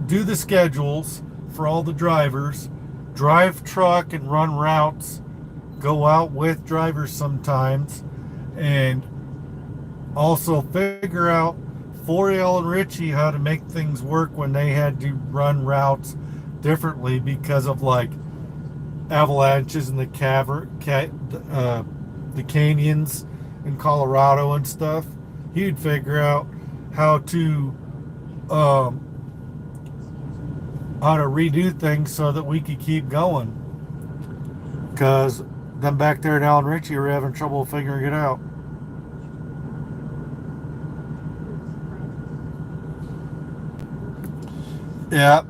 do the schedules for all the drivers, drive truck and run routes, go out with drivers sometimes, and also figure out for Alan Ritchie how to make things work when they had to run routes differently because of like avalanches in the canyons in Colorado and stuff. He'd figure out how to redo things so that we could keep going, because them back there at Alan Ritchie were having trouble figuring it out. Yeah,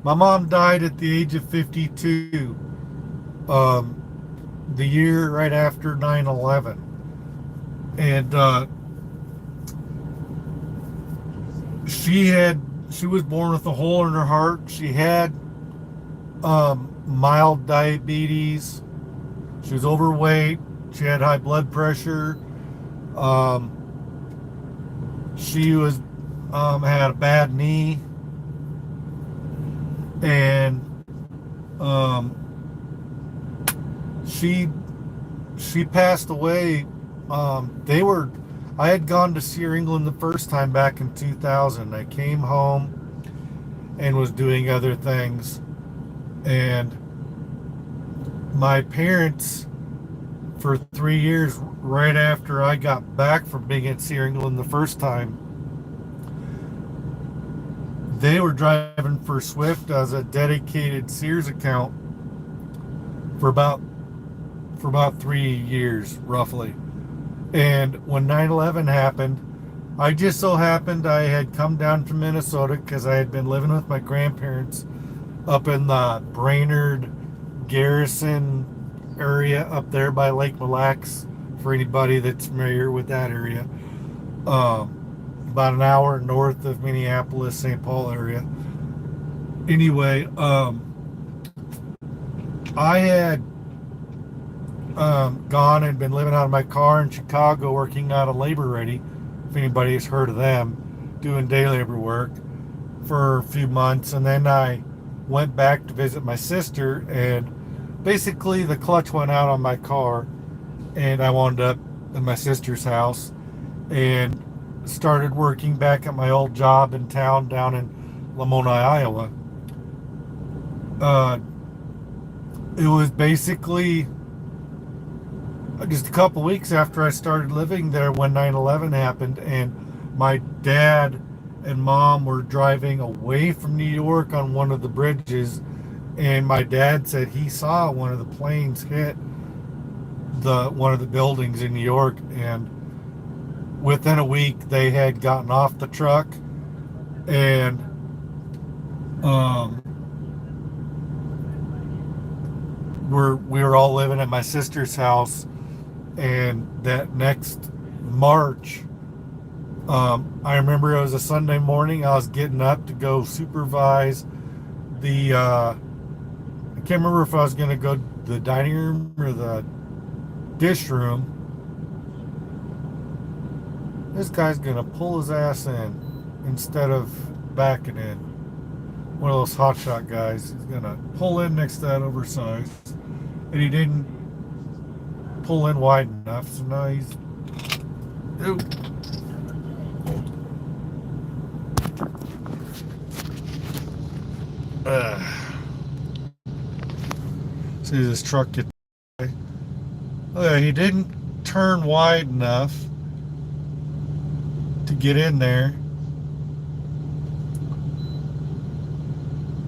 my mom died at the age of 52, the year right after 9/11, and she was born with a hole in her heart. She had mild diabetes. She was overweight. She had high blood pressure. She was had a bad knee, and she passed away. I had gone to see her in England the first time back in 2000. I came home and was doing other things, and my parents, for 3 years right after I got back from being at Sear England the first time, they were driving for Swift as a dedicated Sears account for about 3 years roughly. And when 9/11 happened, I just so happened I had come down from Minnesota because I had been living with my grandparents up in the Brainerd Garrison area up there by Lake Mille Lacs, for anybody that's familiar with that area. About an hour north of Minneapolis, St. Paul area. Anyway, I had gone and been living out of my car in Chicago working out of Labor Ready, if anybody has heard of them, doing day labor work for a few months. And then I went back to visit my sister, and basically the clutch went out on my car, and I wound up in my sister's house and started working back at my old job in town down in Lamoni, Iowa. It was basically just a couple weeks after I started living there when 9/11 happened, and my dad and mom were driving away from New York on one of the bridges, and my dad said he saw one of the planes hit one of the buildings in New York, and within a week they had gotten off the truck, and we were all living at my sister's house. And that next March, I remember it was a Sunday morning. I was getting up to go supervise the I can't remember if I was going to go to the dining room or the dish room. This guy's going to pull his ass in instead of backing in. One of those hotshot guys. He's going to pull in next to that oversized. And he didn't pull in wide enough, so now he's... Ooh. See this truck get... Oh yeah, he didn't turn wide enough to get in there.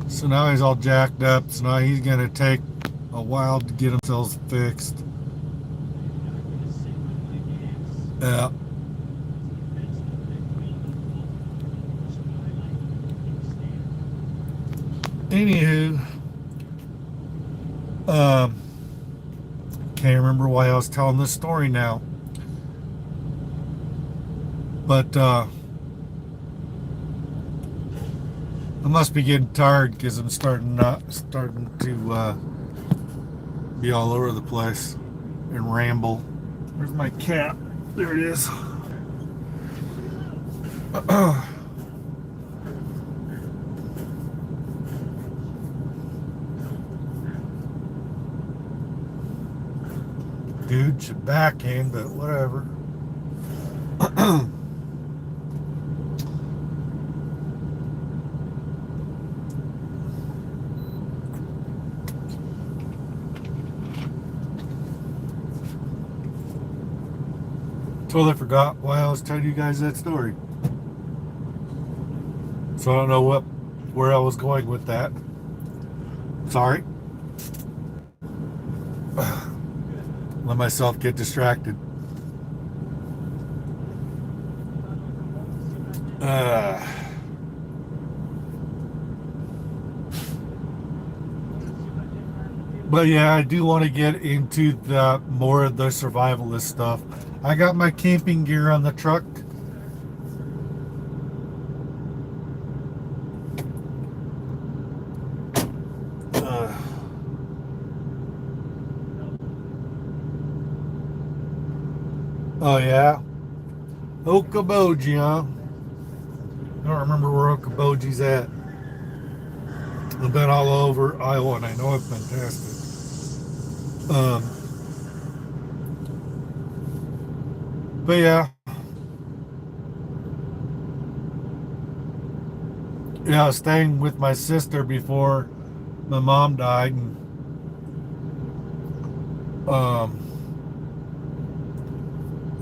So now he's all jacked up, so now he's gonna take a while to get himself fixed. Yeah. Anywho, can't remember why I was telling this story now, but I must be getting tired because I'm starting to be all over the place and ramble. Where's my cat? There it is. Dude should back in, but whatever. Totally forgot why I was telling you guys that story. So I don't know where I was going with that. Sorry. Let myself get distracted. But yeah, I do want to get into the more of the survivalist stuff. I got my camping gear on the truck. Oh yeah, Okoboji, huh? I don't remember where Okoboji's at. I've been all over Iowa, and I know it's fantastic. But yeah, I was staying with my sister before my mom died, and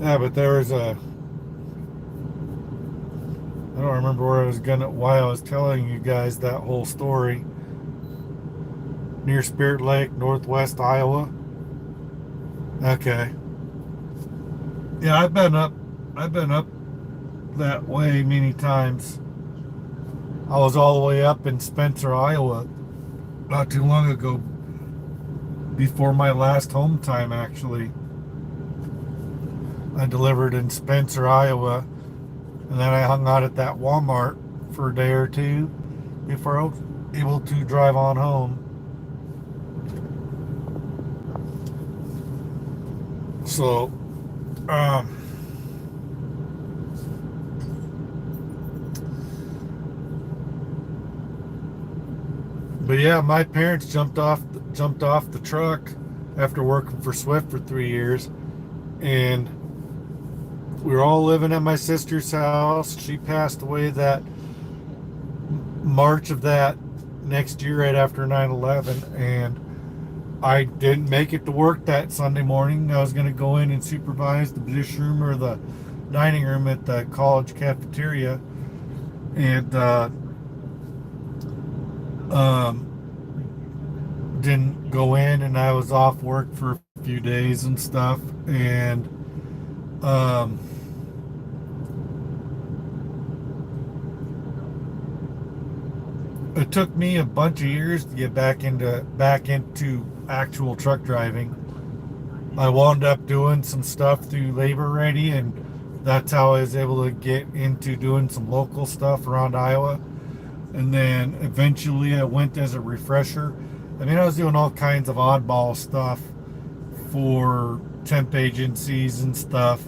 yeah, but there was I don't remember why I was telling you guys that whole story. Near Spirit Lake, northwest Iowa. Okay. Yeah, I've been up that way many times. I was all the way up in Spencer, Iowa, not too long ago. before my last home time, actually. I delivered in Spencer, Iowa, and then I hung out at that Walmart for a day or two before I was able to drive on home. So, um, but yeah, my parents jumped off the truck after working for Swift for 3 years, and we were all living at my sister's house. She passed away that March of that next year, right after 9/11, and I didn't make it to work that Sunday morning. I was going to go in and supervise the dish room or the dining room at the college cafeteria, and um, didn't go in, and I was off work for a few days and stuff, and um, it took me a bunch of years to get back into actual truck driving. I wound up doing some stuff through Labor Ready, and that's how I was able to get into doing some local stuff around Iowa. And then eventually I went as a refresher. I mean, I was doing all kinds of oddball stuff for temp agencies and stuff,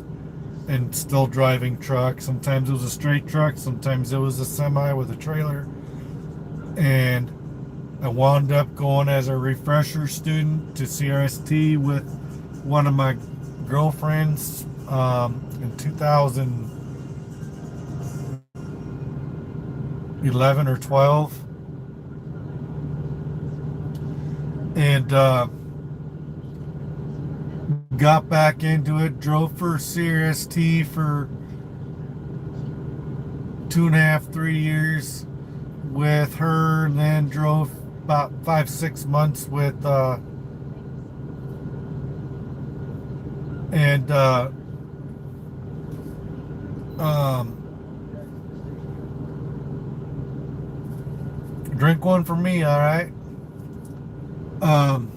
and still driving trucks. Sometimes it was a straight truck, sometimes it was a semi with a trailer. And I wound up going as a refresher student to CRST with one of my girlfriends in 2011 or 12. And got back into it, drove for CRST for 2.5, 3 years with her, and then drove about 5, 6 months with and drink one for me, all right. um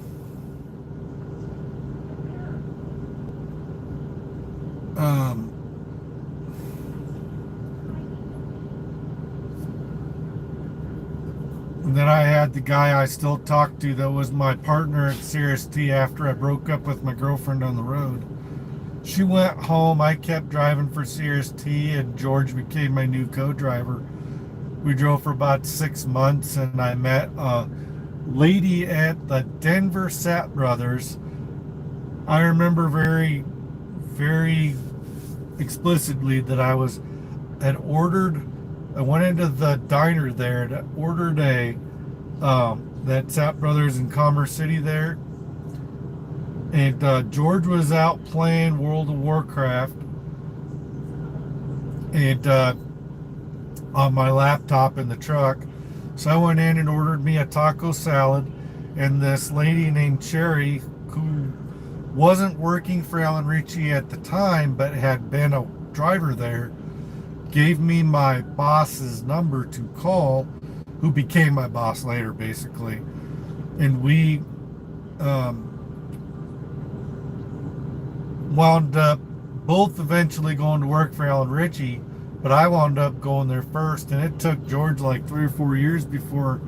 um And then I had the guy I still talk to that was my partner at CRST after I broke up with my girlfriend on the road. She went home. I kept driving for CRST, and George became my new co-driver. We drove for about 6 months, and I met a lady at the Denver Sat Brothers. I remember very, very explicitly that I went into the diner there and ordered that Sat Brothers in Commerce City there. And George was out playing World of Warcraft, and on my laptop in the truck. So I went in and ordered me a taco salad, and this lady named Cherry, who wasn't working for Alan Ritchie at the time but had been a driver there, gave me my boss's number to call, who became my boss later, basically. And we wound up both eventually going to work for Alan Ritchie, but I wound up going there first, and it took George like 3 or 4 years before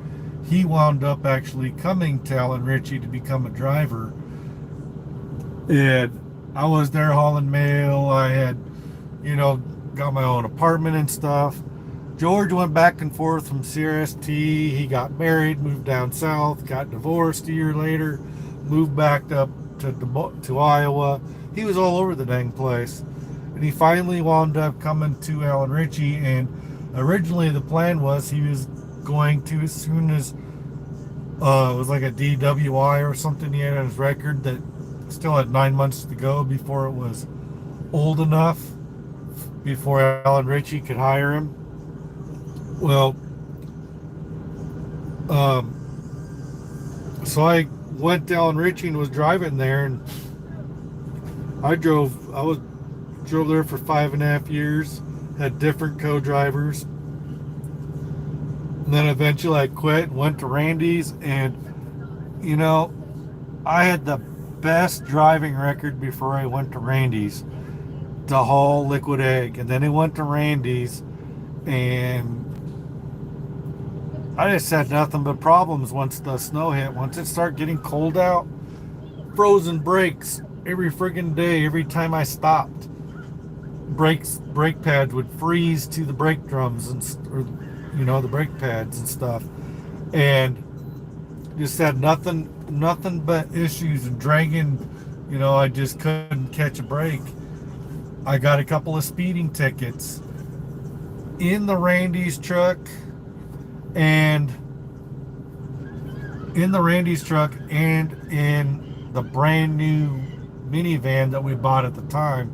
he wound up actually coming to Alan Ritchie to become a driver. And I was there hauling mail. I had, got my own apartment and stuff. George went back and forth from CRST. He got married, moved down south, got divorced a year later, moved back up to Iowa. He was all over the dang place. And he finally wound up coming to Alan Ritchie, and originally the plan was he was going to, as soon as it was like a DWI or something he had on his record that still had 9 months to go before it was old enough, before Alan Ritchie could hire him. Well, so I went to Alan Ritchie and was driving there, and I drove there for 5.5 years, had different co-drivers. And then eventually I quit and went to Randy's, and I had the best driving record before I went to Randy's to haul liquid egg. And then I went to Randy's and I just had nothing but problems once the snow hit. Once it started getting cold out, frozen brakes every friggin' day, every time I stopped. Brake pads would freeze to the brake drums or the brake pads and stuff. And just had nothing but issues and dragging. I just couldn't catch a break. I got a couple of speeding tickets in the Randy's truck and in the brand new minivan that we bought at the time,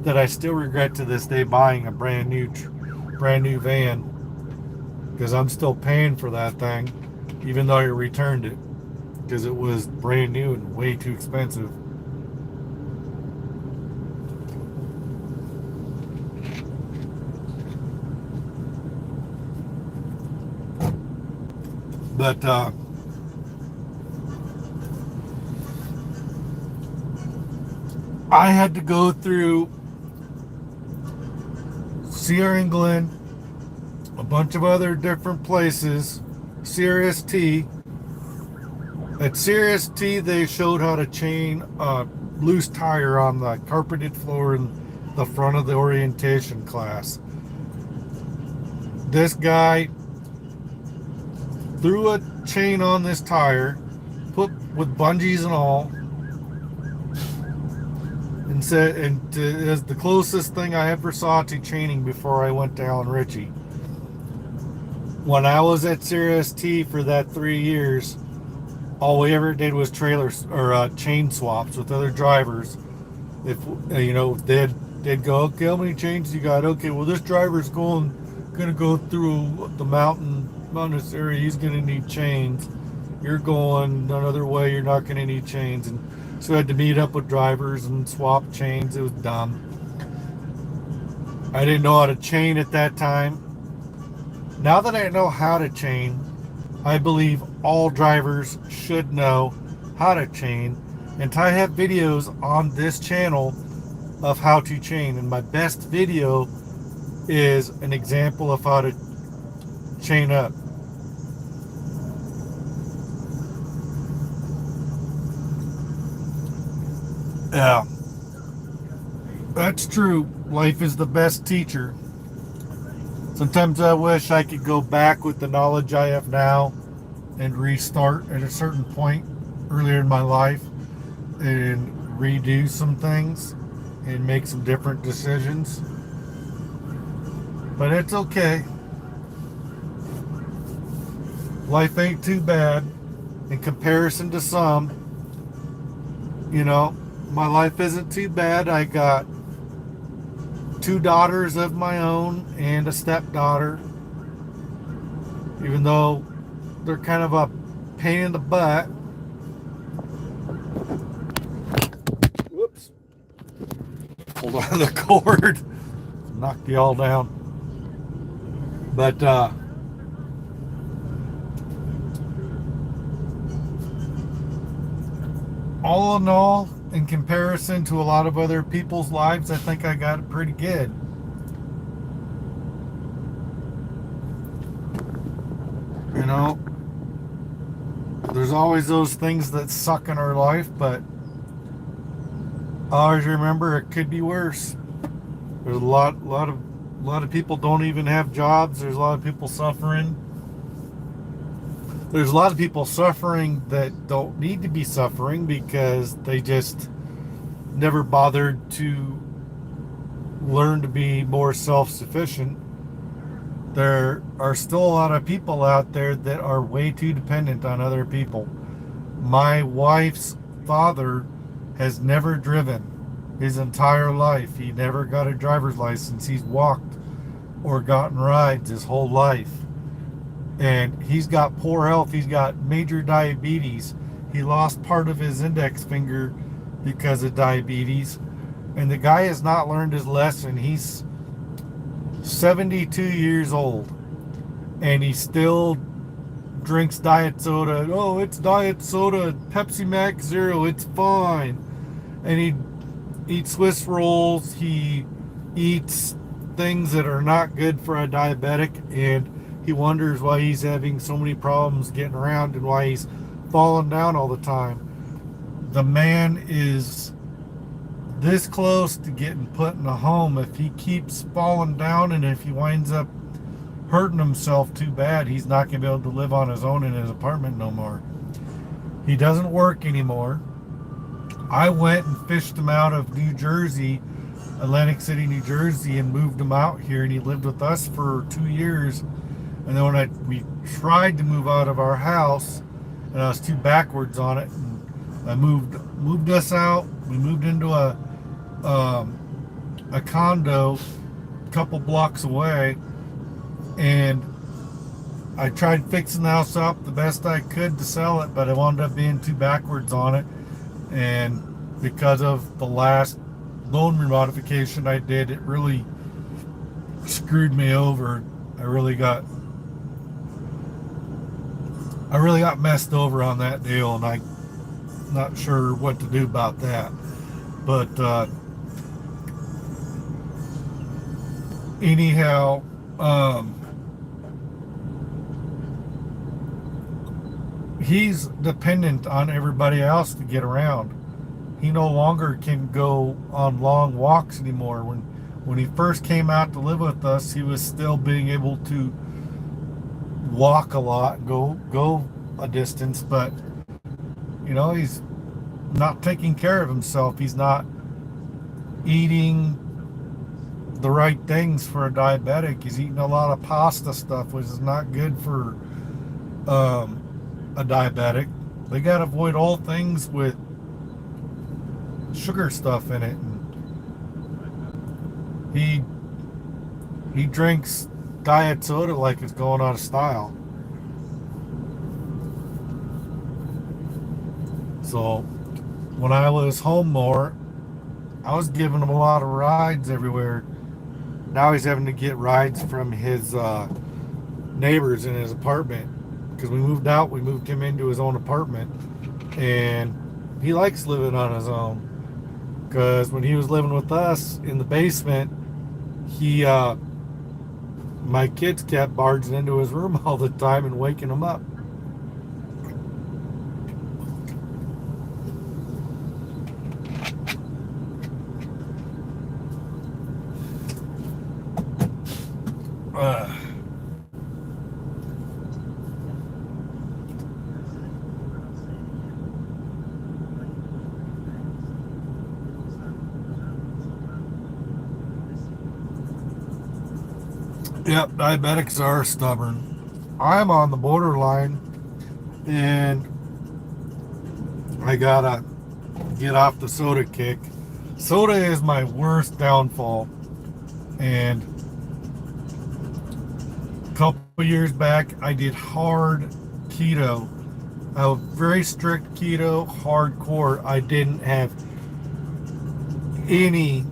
that I still regret to this day buying a brand new van, because I'm still paying for that thing, even though I returned it because it was brand new and way too expensive. But I had to go through Sierra England, a bunch of other different places, CRST. At CRST, they showed how to chain a loose tire on the carpeted floor in the front of the orientation class. This guy threw a chain on this tire, put with bungees and all, and said, and it was the closest thing I ever saw to chaining before I went to Alan Ritchie. When I was at CRST for that 3 years, all we ever did was chain swaps with other drivers. If they'd go, okay, how many chains you got? Okay, well, this driver's gonna go through the mountainous area. He's gonna need chains. You're going another way. You're not gonna need chains. And so I had to meet up with drivers and swap chains. It was dumb. I didn't know how to chain at that time. Now that I know how to chain, I believe all drivers should know how to chain. And I have videos on this channel of how to chain. And my best video is an example of how to chain up. Yeah, that's true. Life is the best teacher. Sometimes I wish I could go back with the knowledge I have now and restart at a certain point earlier in my life and redo some things and make some different decisions. But it's okay. Life ain't too bad in comparison to some. My life isn't too bad. I got 2 daughters of my own and a stepdaughter. Even though they're kind of a pain in the butt. Whoops. Hold on to the cord. Knocked you all down. But all in all, in comparison to a lot of other people's lives, I think I got it pretty good. There's always those things that suck in our life, but I always remember it could be worse. There's a lot of people don't even have jobs. There's a lot of people suffering. There's a lot of people suffering that don't need to be suffering because they just never bothered to learn to be more self-sufficient. There are still a lot of people out there that are way too dependent on other people. My wife's father has never driven his entire life. He never got a driver's license. He's walked or gotten rides his whole life. And he's got poor health. He's got major diabetes. He lost part of his index finger because of diabetes. And the guy has not learned his lesson. He's 72 years old. And he still drinks diet soda. Oh, it's diet soda, Pepsi Max Zero, it's fine. And he eats Swiss rolls. He eats things that are not good for a diabetic, and he wonders why he's having so many problems getting around and why he's falling down all the time. The man is this close to getting put in a home if he keeps falling down, and if he winds up hurting himself too bad, he's not going to be able to live on his own in his apartment no more. He doesn't work anymore. I went and fished him out of New Jersey, Atlantic City, New Jersey, and moved him out here, and he lived with us for 2 years. And then when we tried to move out of our house, and I was too backwards on it, and I moved us out. We moved into a condo a couple blocks away, and I tried fixing the house up the best I could to sell it, but I wound up being too backwards on it. And because of the last loan remodification I did, it really screwed me over. I really got messed over on that deal, and I'm not sure what to do about that. But anyhow, he's dependent on everybody else to get around. He no longer can go on long walks anymore. When he first came out to live with us, he was still being able to walk a lot, go a distance, but he's not taking care of himself. He's not eating the right things for a diabetic. He's eating a lot of pasta stuff, which is not good for a diabetic. They got to avoid all things with sugar stuff in it. And he drinks diet soda like it's going out of style. So when I was home more, I was giving him a lot of rides everywhere. Now he's having to get rides from his neighbors in his apartment, because we moved out. We moved him into his own apartment, and he likes living on his own. Because when he was living with us in the basement, my kids kept barging into his room all the time and waking him up. Yep, diabetics are stubborn. I'm on the borderline, and I gotta get off the soda kick. Soda is my worst downfall. And a couple years back, I did hard keto. I was very strict keto, hardcore. I didn't have any.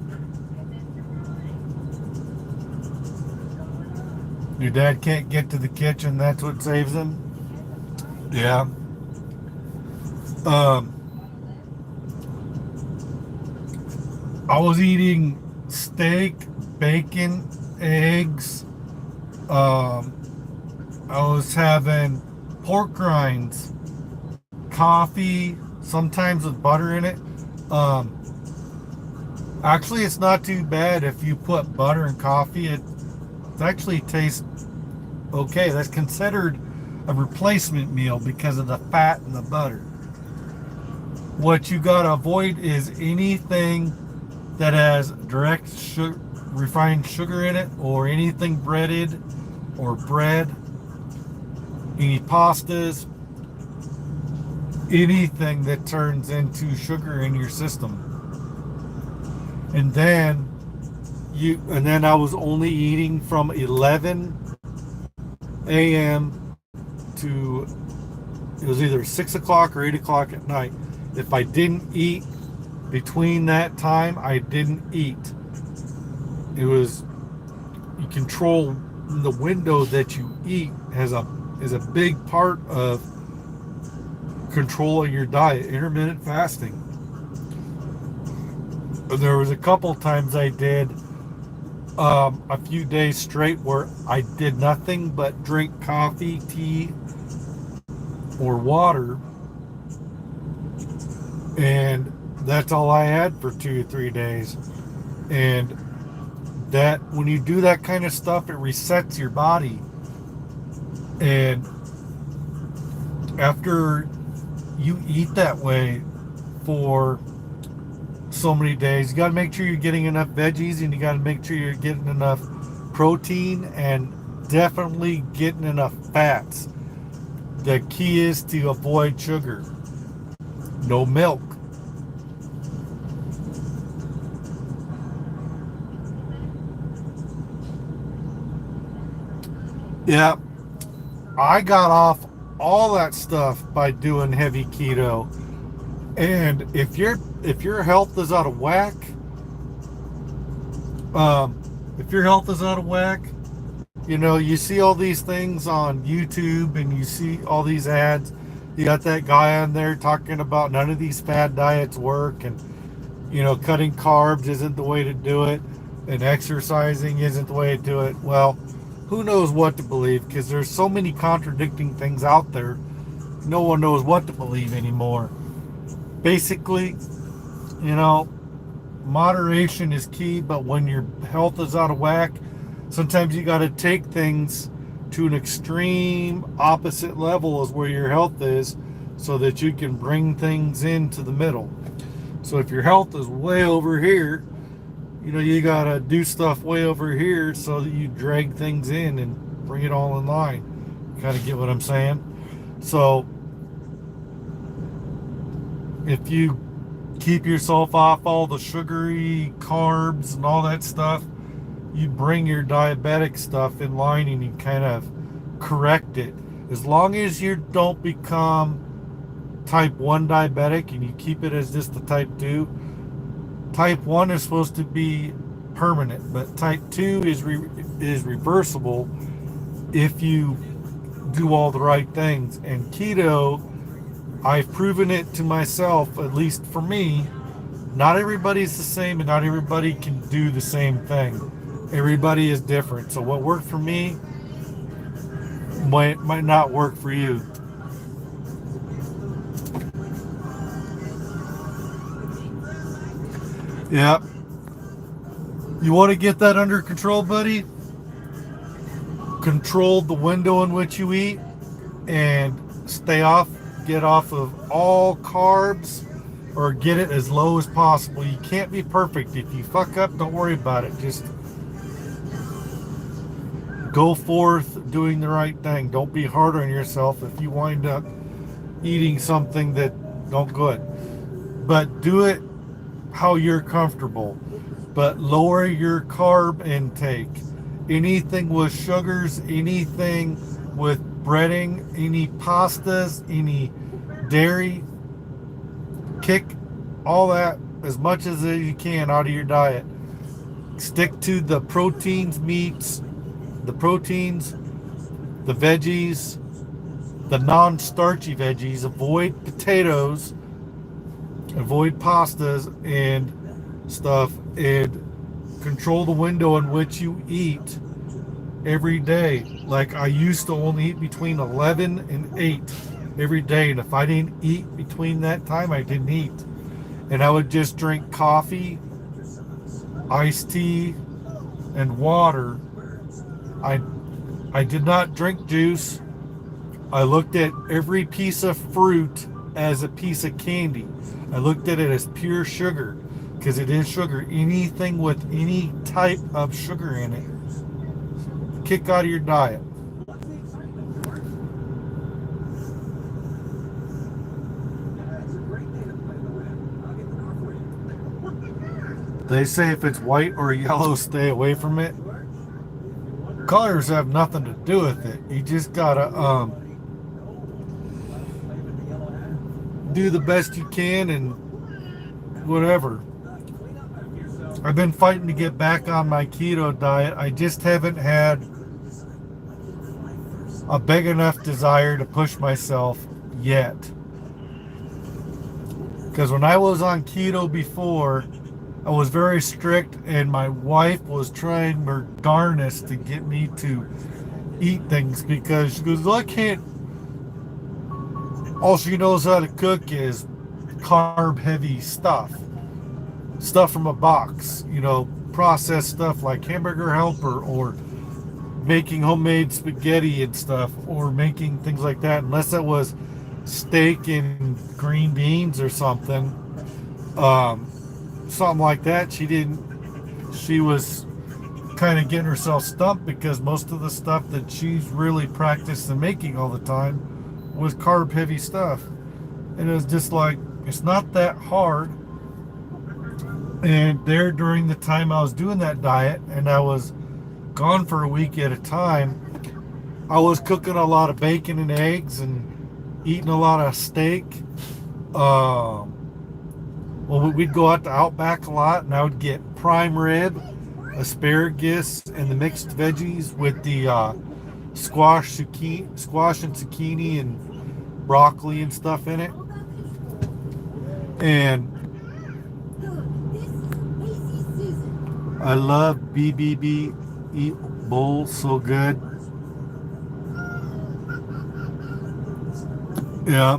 Your dad can't get to the kitchen, that's what saves him? Yeah. I was eating steak, bacon, eggs. I was having pork rinds, coffee, sometimes with butter in it. Actually, it's not too bad if you put butter in coffee. It actually tastes okay. That's considered a replacement meal because of the fat and the butter. What you gotta avoid is anything that has direct refined sugar in it, or anything breaded or bread, any pastas, anything that turns into sugar in your system. And then I was only eating from 11 a.m. to, it was either 6 o'clock or 8 o'clock at night. If I didn't eat between that time, I didn't eat. It was, you control the window that you eat has a is a big part of controlling your diet, intermittent fasting. And there was a couple times I did a few days straight where I did nothing but drink coffee, tea, or water, and that's all I had for 2 or 3 days. And that when you do that kind of stuff, it resets your body. And after you eat that way for so many days, you got to make sure you're getting enough veggies, and you got to make sure you're getting enough protein, and definitely getting enough fats. The key is to avoid sugar. No milk. Yeah, I got off all that stuff by doing heavy keto. And if your health is out of whack, if your health is out of whack, you see all these things on YouTube, and you see all these ads. You got that guy on there talking about none of these fad diets work, and cutting carbs isn't the way to do it, and exercising isn't the way to do it. Well, who knows what to believe, because there's so many contradicting things out there. No one knows what to believe anymore. Basically, moderation is key, but when your health is out of whack, sometimes you got to take things to an extreme opposite level as where your health is, so that you can bring things into the middle. So if your health is way over here, you got to do stuff way over here so that you drag things in and bring it all in line. Kind of get what I'm saying? So if you keep yourself off all the sugary carbs and all that stuff, you bring your diabetic stuff in line, and you kind of correct it. As long as you don't become type 1 diabetic, and you keep it as just the type 2. Type 1 is supposed to be permanent, but type 2 is reversible if you do all the right things. And keto, I've proven it to myself, at least for me. Not everybody's the same, and not everybody can do the same thing. Everybody is different. So what worked for me might not work for you. Yep. You want to get that under control, buddy? Control the window in which you eat, and get off of all carbs, or get it as low as possible. You can't be perfect. If you fuck up, don't worry about it. Just go forth doing the right thing. Don't be hard on yourself if you wind up eating something that don't good. But do it how you're comfortable. But lower your carb intake. Anything with sugars, anything with breading, any pastas, any dairy, kick all that as much as you can out of your diet. Stick to the proteins, meats, the proteins, the veggies, the non-starchy veggies. Avoid potatoes, avoid pastas and stuff, and control the window in which you eat every day. Like I used to only eat between 11 and 8 every day, and if I didn't eat between that time, I didn't eat. And I would just drink coffee, iced tea, and water. I did not drink juice. I looked at every piece of fruit as a piece of candy. I looked at it as pure sugar, because it is sugar. Anything with any type of sugar in it, kick out of your diet. They say if it's white or yellow, stay away from it. Colors have nothing to do with it. You just gotta do the best you can and whatever. I've been fighting to get back on my keto diet. I just haven't had a big enough desire to push myself yet. Because when I was on keto before, I was very strict, and my wife was trying her darnest to get me to eat things because she goes, I can't. All she knows how to cook is carb heavy stuff from a box, processed stuff like Hamburger Helper, or making homemade spaghetti and stuff, or making things like that, unless it was steak and green beans or something like that. She was kind of getting herself stumped because most of the stuff that she's really practiced in making all the time was carb heavy stuff. And it was just like, it's not that hard. And there, during the time I was doing that diet and I was gone for a week at a time, I was cooking a lot of bacon and eggs and eating a lot of steak. Well, we'd go out to Outback a lot, and I would get prime rib, asparagus, and the mixed veggies with the squash and zucchini and broccoli and stuff in it. And I love BBB Eat Bowl, so good. Yeah.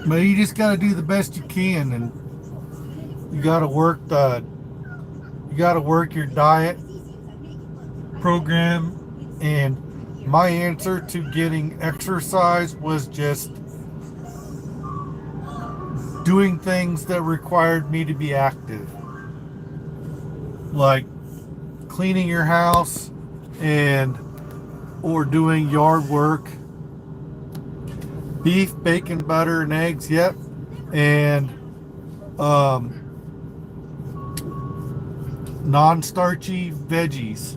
But you just got to do the best you can, and you got to work your diet program. And my answer to getting exercise was just doing things that required me to be active, like cleaning your house or doing yard work. Beef, bacon, butter, and eggs, yep. And non-starchy veggies.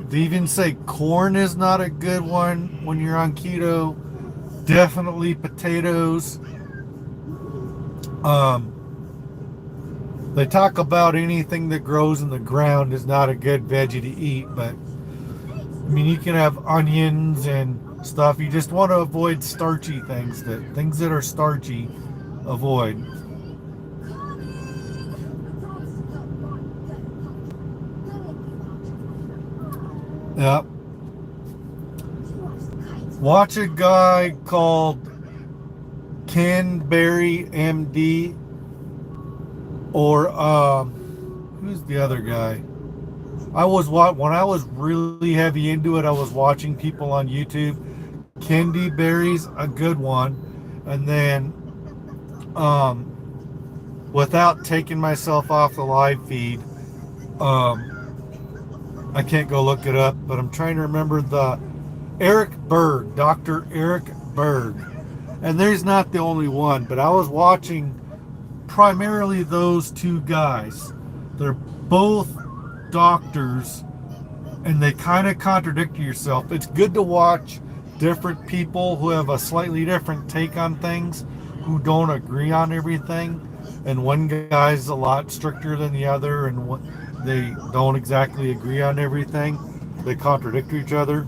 They even say corn is not a good one when you're on keto. Definitely potatoes. They talk about anything that grows in the ground is not a good veggie to eat, but I mean, you can have onions and stuff. You just want to avoid starchy things. Things that are starchy, avoid. Yep. Watch a guy called Ken Berry, MD, or who's the other guy? When I was really heavy into it, I was watching people on YouTube. Candy Berry's a good one. And then without taking myself off the live feed, I can't go look it up, but I'm trying to remember the Eric Berg, Dr. Eric Berg. And there's not the only one, but I was watching primarily those two guys. They're both doctors, and they kind of contradict yourself. It's good to watch different people who have a slightly different take on things, who don't agree on everything, and one guy's a lot stricter than the other, and they don't exactly agree on everything. They contradict each other.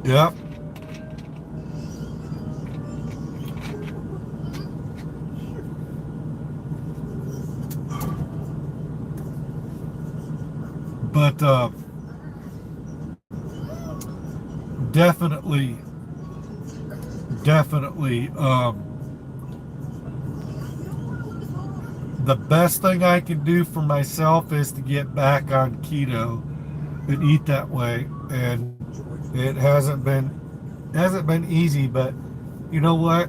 Yep. But definitely, the best thing I can do for myself is to get back on keto and eat that way. And it hasn't been easy, but you know what?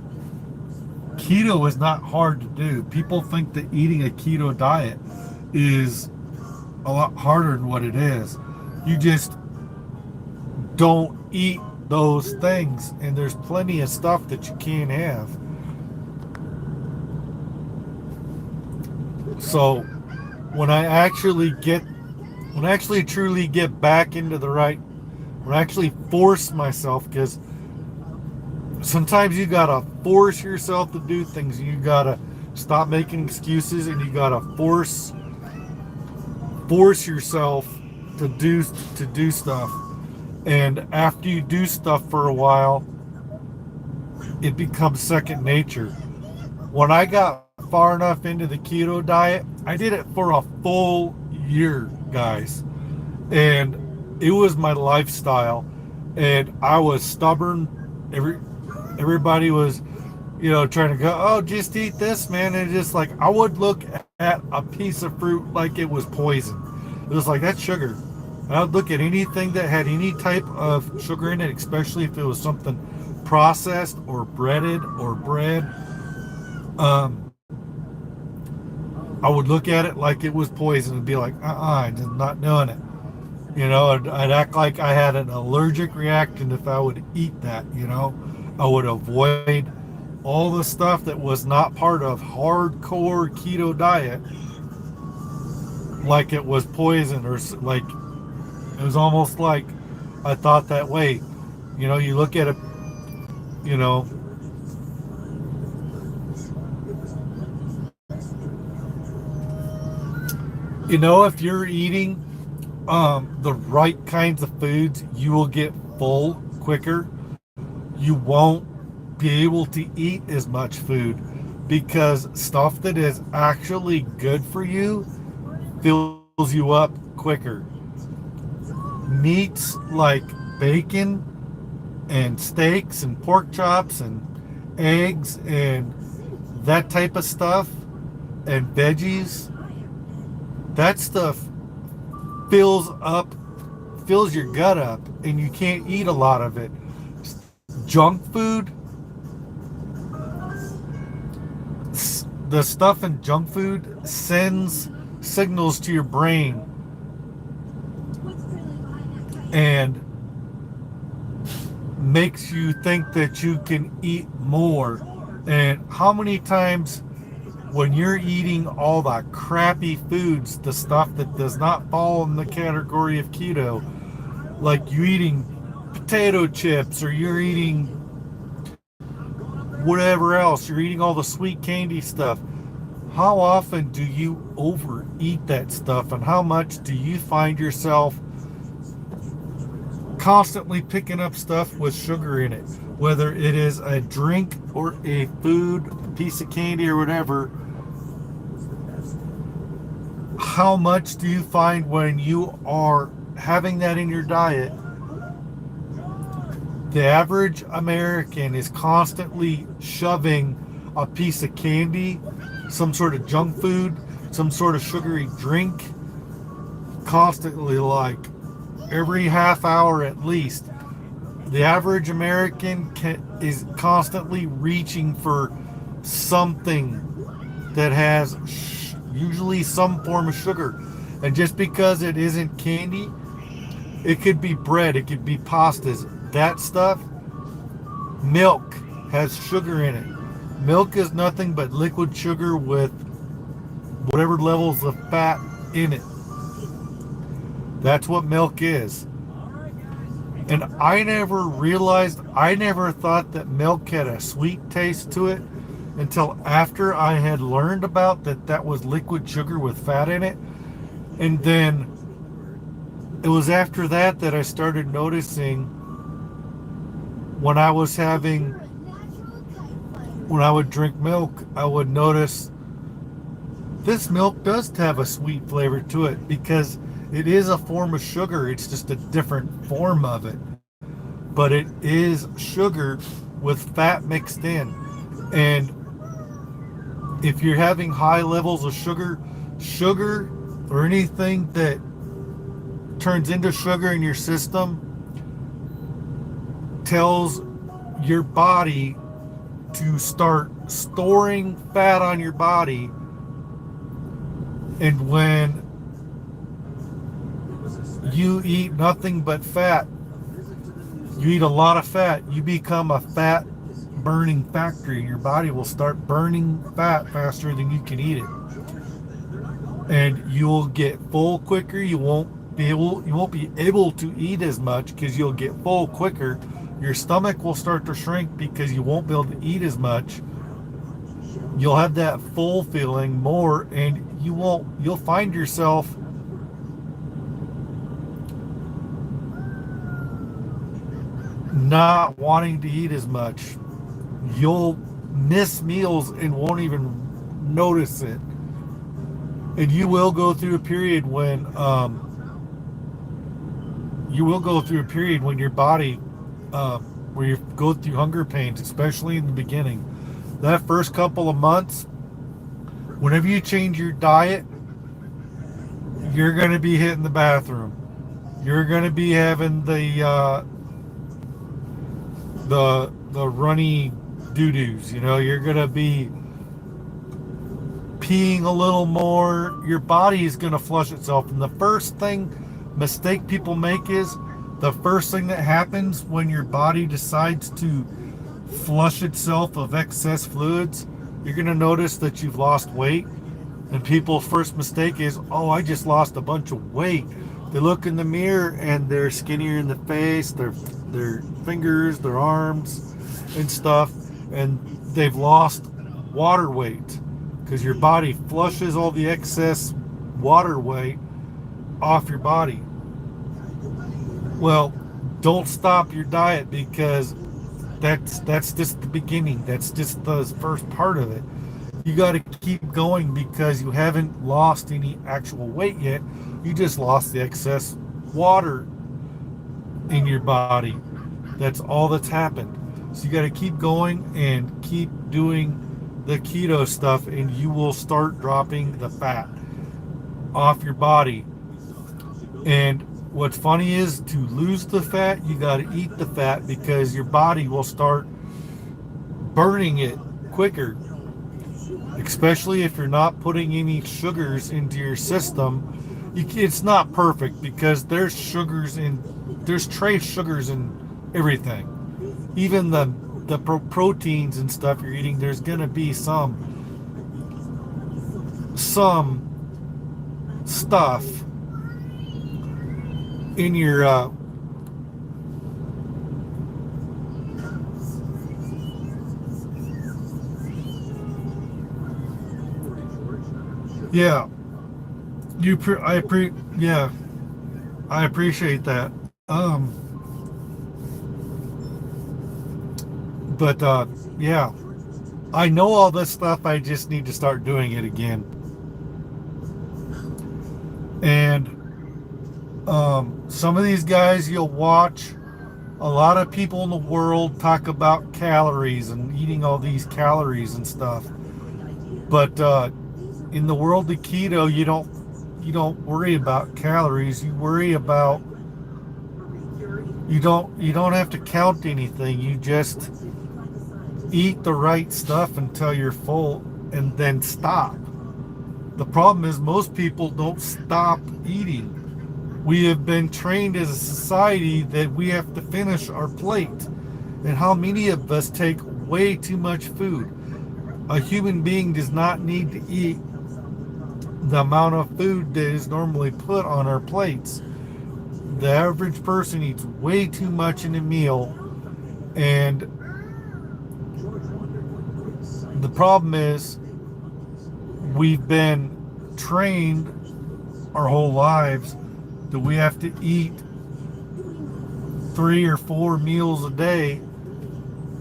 Keto is not hard to do. People think that eating a keto diet is a lot harder than what it is. You just don't eat those things, and there's plenty of stuff that you can't have. So when I actually truly get back into the right, when I actually force myself, because sometimes you gotta force yourself to do things. You gotta Stop making excuses, and you gotta force yourself to do stuff. And after you do stuff for a while, it becomes second nature. When I got far enough into the keto diet, I did it for a full year, guys. And it was my lifestyle. And I was stubborn. Everybody was, trying to go, oh, just eat this, man. And just like, I would look at a piece of fruit like it was poison. It was like, that's sugar. And I'd look at anything that had any type of sugar in it, especially if it was something processed or breaded or bread. I would look at it like it was poison and be like, I'm not doing it. I'd act like I had an allergic reaction if I would eat that. I would avoid all the stuff that was not part of hardcore keto diet, like it was poison, or like it was almost like I thought that way. You look at it, if you're eating the right kinds of foods, you will get full quicker. You won't be able to eat as much food because stuff that is actually good for you fills you up quicker. Meats like bacon and steaks and pork chops and eggs and that type of stuff and veggies, that stuff fills your gut up, and you can't eat a lot of it. Junk food, the stuff in junk food sends signals to your brain and makes you think that you can eat more. And how many times when you're eating all the crappy foods, the stuff that does not fall in the category of keto, like you eating potato chips, or you're eating whatever else, you're eating all the sweet candy stuff, how often do you overeat that stuff, and how much do you find yourself constantly picking up stuff with sugar in it, whether it is a drink or a food, a piece of candy or whatever? How much do you find when you are having that in your diet? The average American is constantly shoving a piece of candy, some sort of junk food, some sort of sugary drink, constantly, like every half hour at least. The average American is constantly reaching for something that has usually some form of sugar. And just because it isn't candy, it could be bread, it could be pastas, that stuff. Milk has sugar in it. Milk is nothing but liquid sugar with whatever levels of fat in it. That's what milk is. And I never thought that milk had a sweet taste to it until after I had learned about that was liquid sugar with fat in it. And then it was after that I started noticing when I would drink milk, I would notice this milk does have a sweet flavor to it, because it is a form of sugar. It's just a different form of it. But it is sugar with fat mixed in. And if you're having high levels of sugar or anything that turns into sugar in your system tells your body to start storing fat on your body. And when you eat nothing but fat, you eat a lot of fat, you become a fat burning factory. Your body will start burning fat faster than you can eat it. And you'll get full quicker. You won't be able to eat as much because you'll get full quicker. Your stomach will start to shrink because you won't be able to eat as much. You'll have that full feeling more, and you'll find yourself not wanting to eat as much. You'll miss meals and won't even notice it. And you will go through a period when your body, where you go through hunger pains, especially in the beginning. That first couple of months, whenever you change your diet, you're going to be hitting the bathroom. You're going to be having the runny doo-doos. You're going to be peeing a little more. Your body is going to flush itself. And the first mistake people make is the first thing that happens when your body decides to flush itself of excess fluids, you're going to notice that you've lost weight. And people's first mistake is, oh, I just lost a bunch of weight. They look in the mirror and they're skinnier in the face, their fingers, their arms and stuff, and they've lost water weight because your body flushes all the excess water weight off your body. Well, don't stop your diet, because that's just the beginning. That's just the first part of it. You got to keep going because you haven't lost any actual weight yet. You just lost the excess water in your body. That's all that's happened. So you got to keep going and keep doing the keto stuff, and you will start dropping the fat off your body. And what's funny is, to lose the fat, you got to eat the fat, because your body will start burning it quicker. Especially if you're not putting any sugars into your system. It's not perfect, because there's trace sugars in everything. Even the proteins and stuff you're eating, there's gonna be some stuff in your yeah. Yeah, I appreciate that. But yeah, I know all this stuff. I just need to start doing it again. And some of these guys you'll watch, a lot of people in the world talk about calories and eating all these calories and stuff. But in the world of keto, you don't worry about calories. You worry about you don't have to count anything. You just eat the right stuff until you're full, and then stop. The problem is, most people don't stop eating. We have been trained as a society that we have to finish our plate. And how many of us take way too much food? A human being does not need to eat the amount of food that is normally put on our plates. The average person eats way too much in a meal, and the problem is, we've been trained our whole lives that we have to eat 3 or 4 meals a day,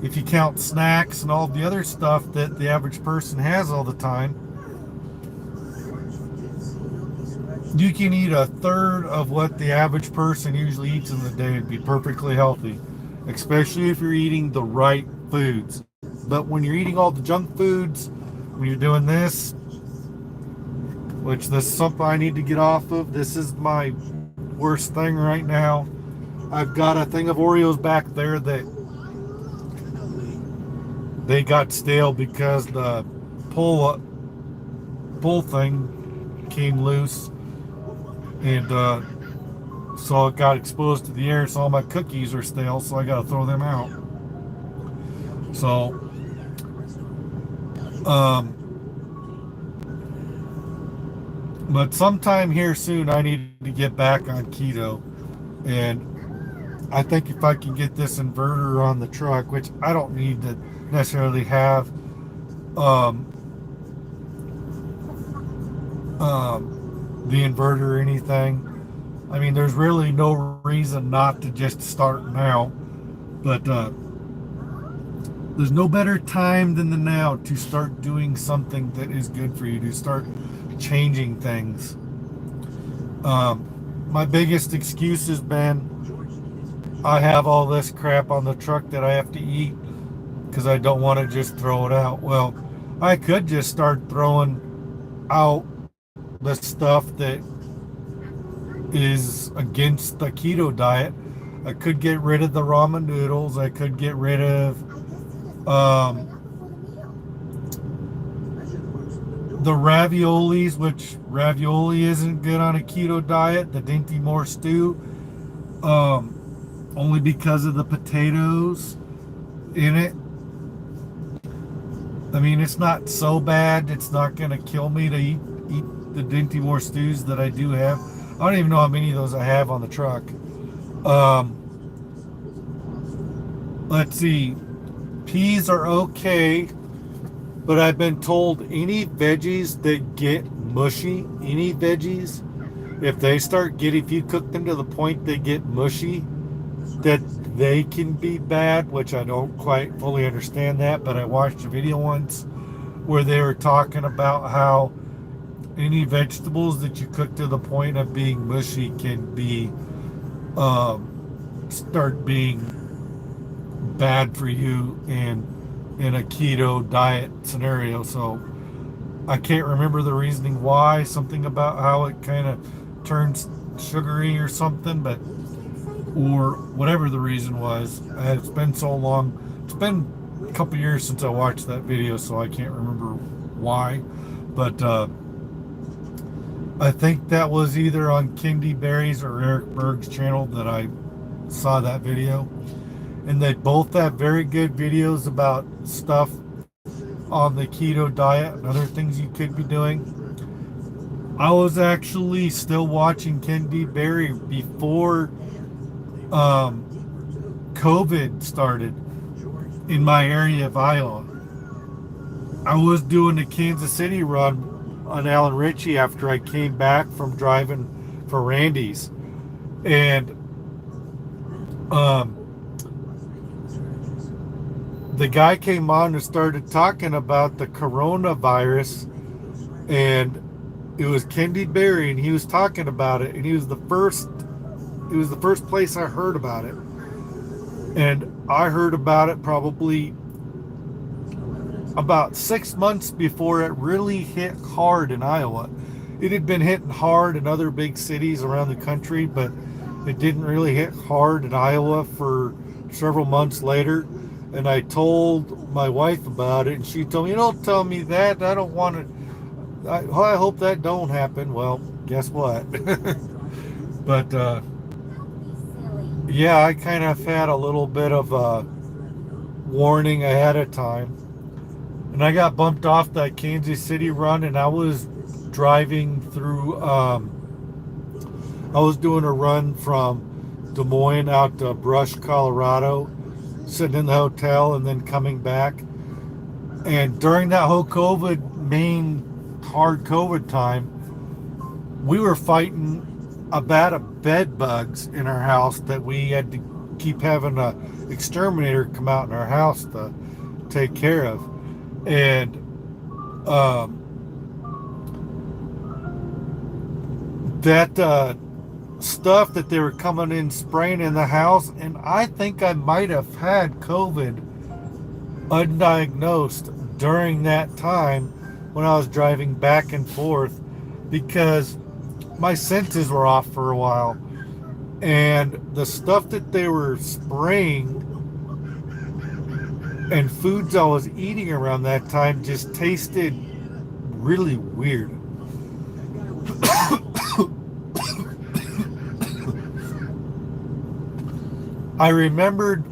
if you count snacks and all the other stuff that the average person has all the time. You can eat a third of what the average person usually eats in the day and be perfectly healthy, especially if you're eating the right foods. But when you're eating all the junk foods, when you're doing this, which this is something I need to get off of. This is my worst thing right now. I've got a thing of Oreos back there that they got stale because the pull thing came loose, and so it got exposed to the air, so all my cookies are stale, so I gotta throw them out. So but sometime here soon I need to get back on keto, and I think if I can get this inverter on the truck, which I don't need to necessarily have, the inverter or anything. I mean, there's really no reason not to just start now, but there's no better time than the now to start doing something that is good for you, to start changing things. My biggest excuse has been I have all this crap on the truck that I have to eat because I don't want to just throw it out. Well, I could just start throwing out the stuff that is against the keto diet. I could get rid of the ramen noodles. I could get rid of the raviolis, which ravioli isn't good on a keto diet. The Dinty Moore stew, only because of the potatoes in it. I mean, it's not so bad. It's not going to kill me to eat the Dinty Moore stews that I do have. I don't even know how many of those I have on the truck. Let's see. Peas are okay, but I've been told any veggies that get mushy, any veggies, if you cook them to the point they get mushy, that they can be bad, which I don't quite fully understand that, but I watched a video once where they were talking about how any vegetables that you cook to the point of being mushy can be start being bad for you in a keto diet scenario. So I can't remember the reasoning why, something about how it kind of turns sugary or something, but or whatever the reason was. It's been so long. It's been a couple years since I watched that video, so I can't remember why. But I think that was either on Kendi Berry's or Eric Berg's channel that I saw that video. And they both have very good videos about stuff on the keto diet and other things you could be doing. I was actually still watching Kendi Berry before COVID started in my area of Iowa. I was doing the Kansas City run on Alan Ritchie after I came back from driving for Randy's. And the guy came on and started talking about the coronavirus, and it was Kendi Berry, and he was talking about it, and it was the first place I heard about it. And I heard about it probably about 6 months before it really hit hard in Iowa. It had been hitting hard in other big cities around the country, but it didn't really hit hard in Iowa for several months later. And I told my wife about it, and she told me, "Don't tell me that. I don't want to. I hope that don't happen." Well, guess what? But yeah, I kind of had a little bit of a warning ahead of time. And I got bumped off that Kansas City run, and I was driving through, I was doing a run from Des Moines out to Brush, Colorado, sitting in the hotel and then coming back. And during that whole hard COVID time, we were fighting a bat of bed bugs in our house that we had to keep having a exterminator come out in our house to take care of. And that stuff that they were coming in spraying in the house, and I think I might have had COVID undiagnosed during that time when I was driving back and forth, because my senses were off for a while, and the stuff that they were spraying and foods I was eating around that time just tasted really weird. I remembered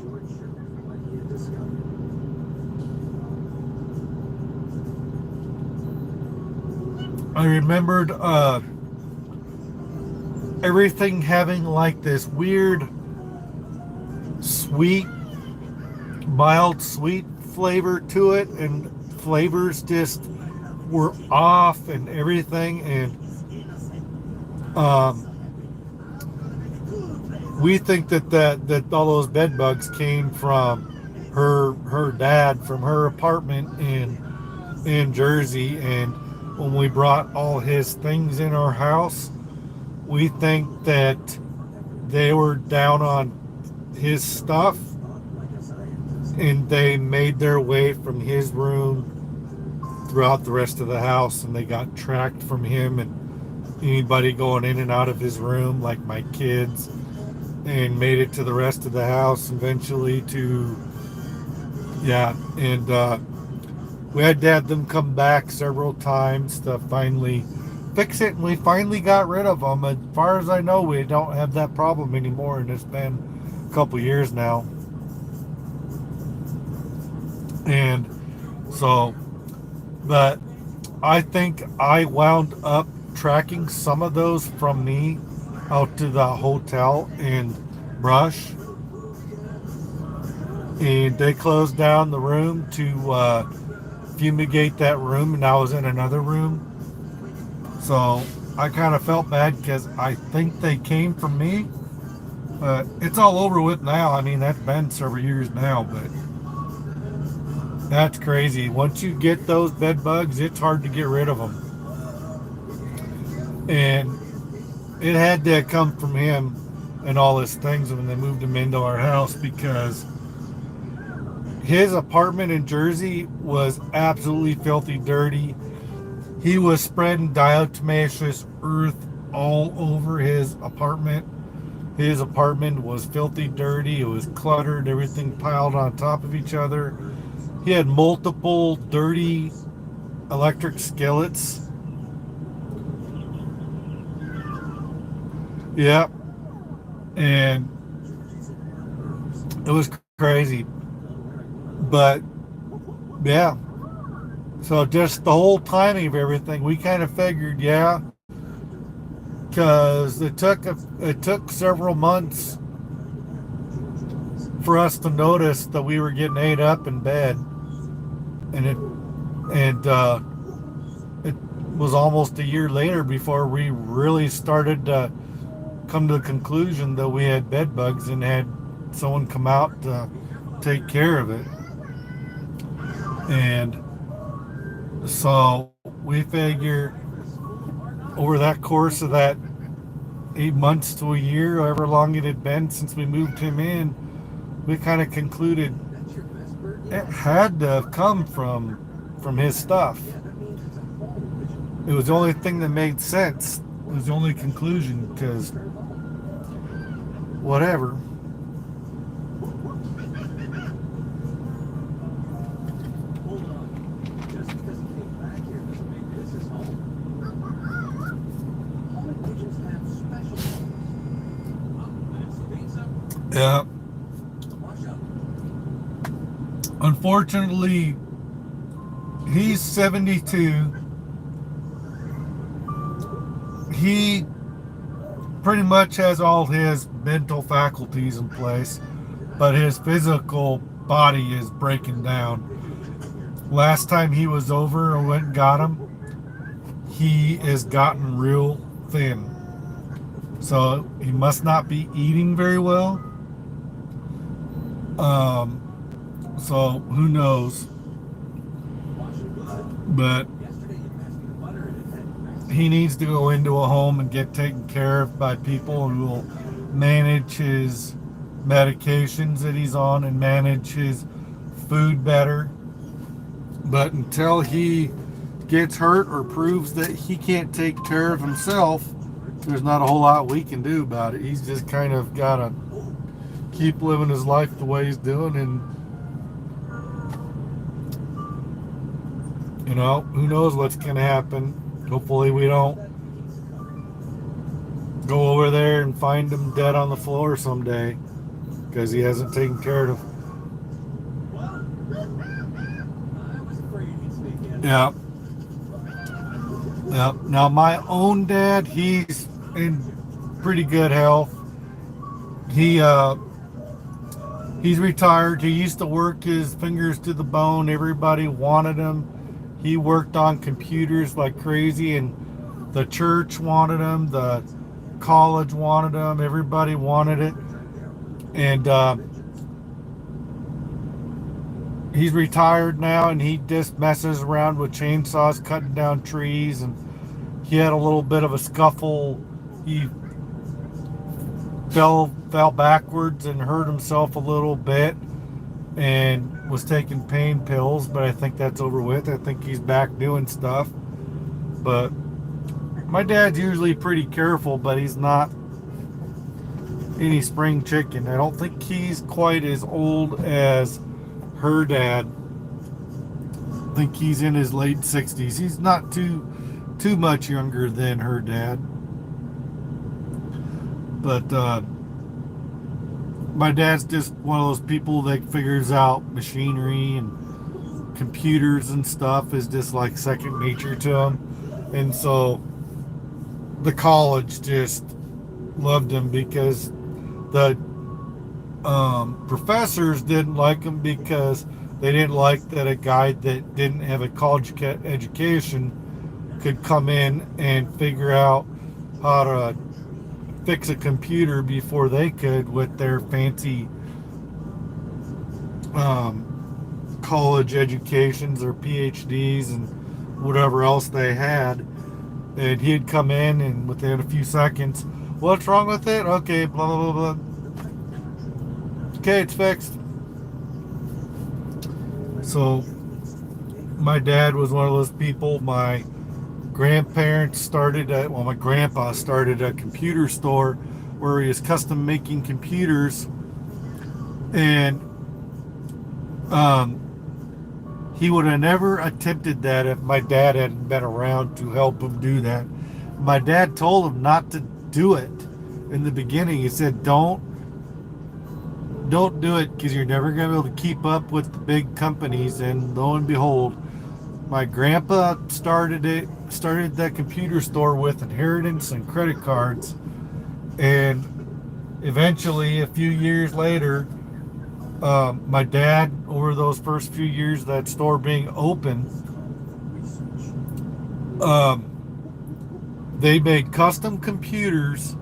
everything having like this weird sweet, mild sweet flavor to it, and flavors just were off and everything, and um, we think that all those bed bugs came from her dad from her apartment in Jersey, and when we brought all his things in our house, we think that they were down on his stuff and they made their way from his room throughout the rest of the house, and they got tracked from him and anybody going in and out of his room, like my kids, and made it to the rest of the house eventually to, yeah, and we had to have them come back several times to finally fix it, and we finally got rid of them. As far as I know, we don't have that problem anymore, and it's been a couple years now. And so, but I think I wound up tracking some of those from me out to the hotel in Brush, and they closed down the room to fumigate that room, and I was in another room. So I kind of felt bad because I think they came from me, but it's all over with now. I mean, that's been several years now, but that's crazy. Once you get those bed bugs, it's hard to get rid of them. And it had to come from him and all his things when they moved him into our house, because his apartment in Jersey was absolutely filthy dirty. He was spreading diatomaceous earth all over his apartment. His apartment was filthy dirty. It was cluttered, everything piled on top of each other. He had multiple dirty electric skillets. Yep. And it was crazy. But yeah. So just the whole timing of everything, we kind of figured, yeah, because it took several months for us to notice that we were getting ate up in bed, and it was almost a year later before we really started to come to the conclusion that we had bed bugs and had someone come out to take care of it. And so we figure over that course of that 8 months to a year, however long it had been since we moved him in, we kind of concluded it had to have come from his stuff. It was the only thing that made sense. It was the only conclusion, because whatever. Yeah. Unfortunately, he's 72. He pretty much has all his mental faculties in place, but his physical body is breaking down. Last time he was over and went and got him, he has gotten real thin. So he must not be eating very well. So who knows? But he needs to go into a home and get taken care of by people who will manage his medications that he's on and manage his food better. But until he gets hurt or proves that he can't take care of himself, there's not a whole lot we can do about it. He's just kind of got to keep living his life the way he's doing, and who knows what's going to happen. Hopefully we don't go over there and find him dead on the floor someday because he hasn't taken care of him. Yeah. Yeah. Now my own dad, he's in pretty good health. He's retired. He used to work his fingers to the bone. Everybody wanted him. He worked on computers like crazy, and the church wanted him, the college wanted him, everybody wanted it. And he's retired now, and he just messes around with chainsaws, cutting down trees. And he had a little bit of a scuffle. He fell backwards and hurt himself a little bit, and was taking pain pills, but I think that's over with. I think he's back doing stuff. But my dad's usually pretty careful, but he's not any spring chicken. I don't think he's quite as old as her dad. I think he's in his late 60s. He's not too much younger than her dad. But my dad's just one of those people that figures out machinery and computers and stuff is just like second nature to him. And so the college just loved him because the professors didn't like him because they didn't like that a guy that didn't have a college education could come in and figure out how to fix a computer before they could with their fancy college educations or PhDs and whatever else they had. And he'd come in, and within a few seconds, what's wrong with it? Okay, blah, blah, blah, blah. Okay, it's fixed. So my dad was one of those people. My grandparents started my grandpa started a computer store where he was custom making computers, and he would have never attempted that if my dad hadn't been around to help him do that. My dad told him not to do it in the beginning. He said, don't do it, because you're never going to be able to keep up with the big companies. And lo and behold, my grandpa started that computer store with inheritance and credit cards. And eventually, a few years later, my dad, over those first few years of that store being open, they made custom computers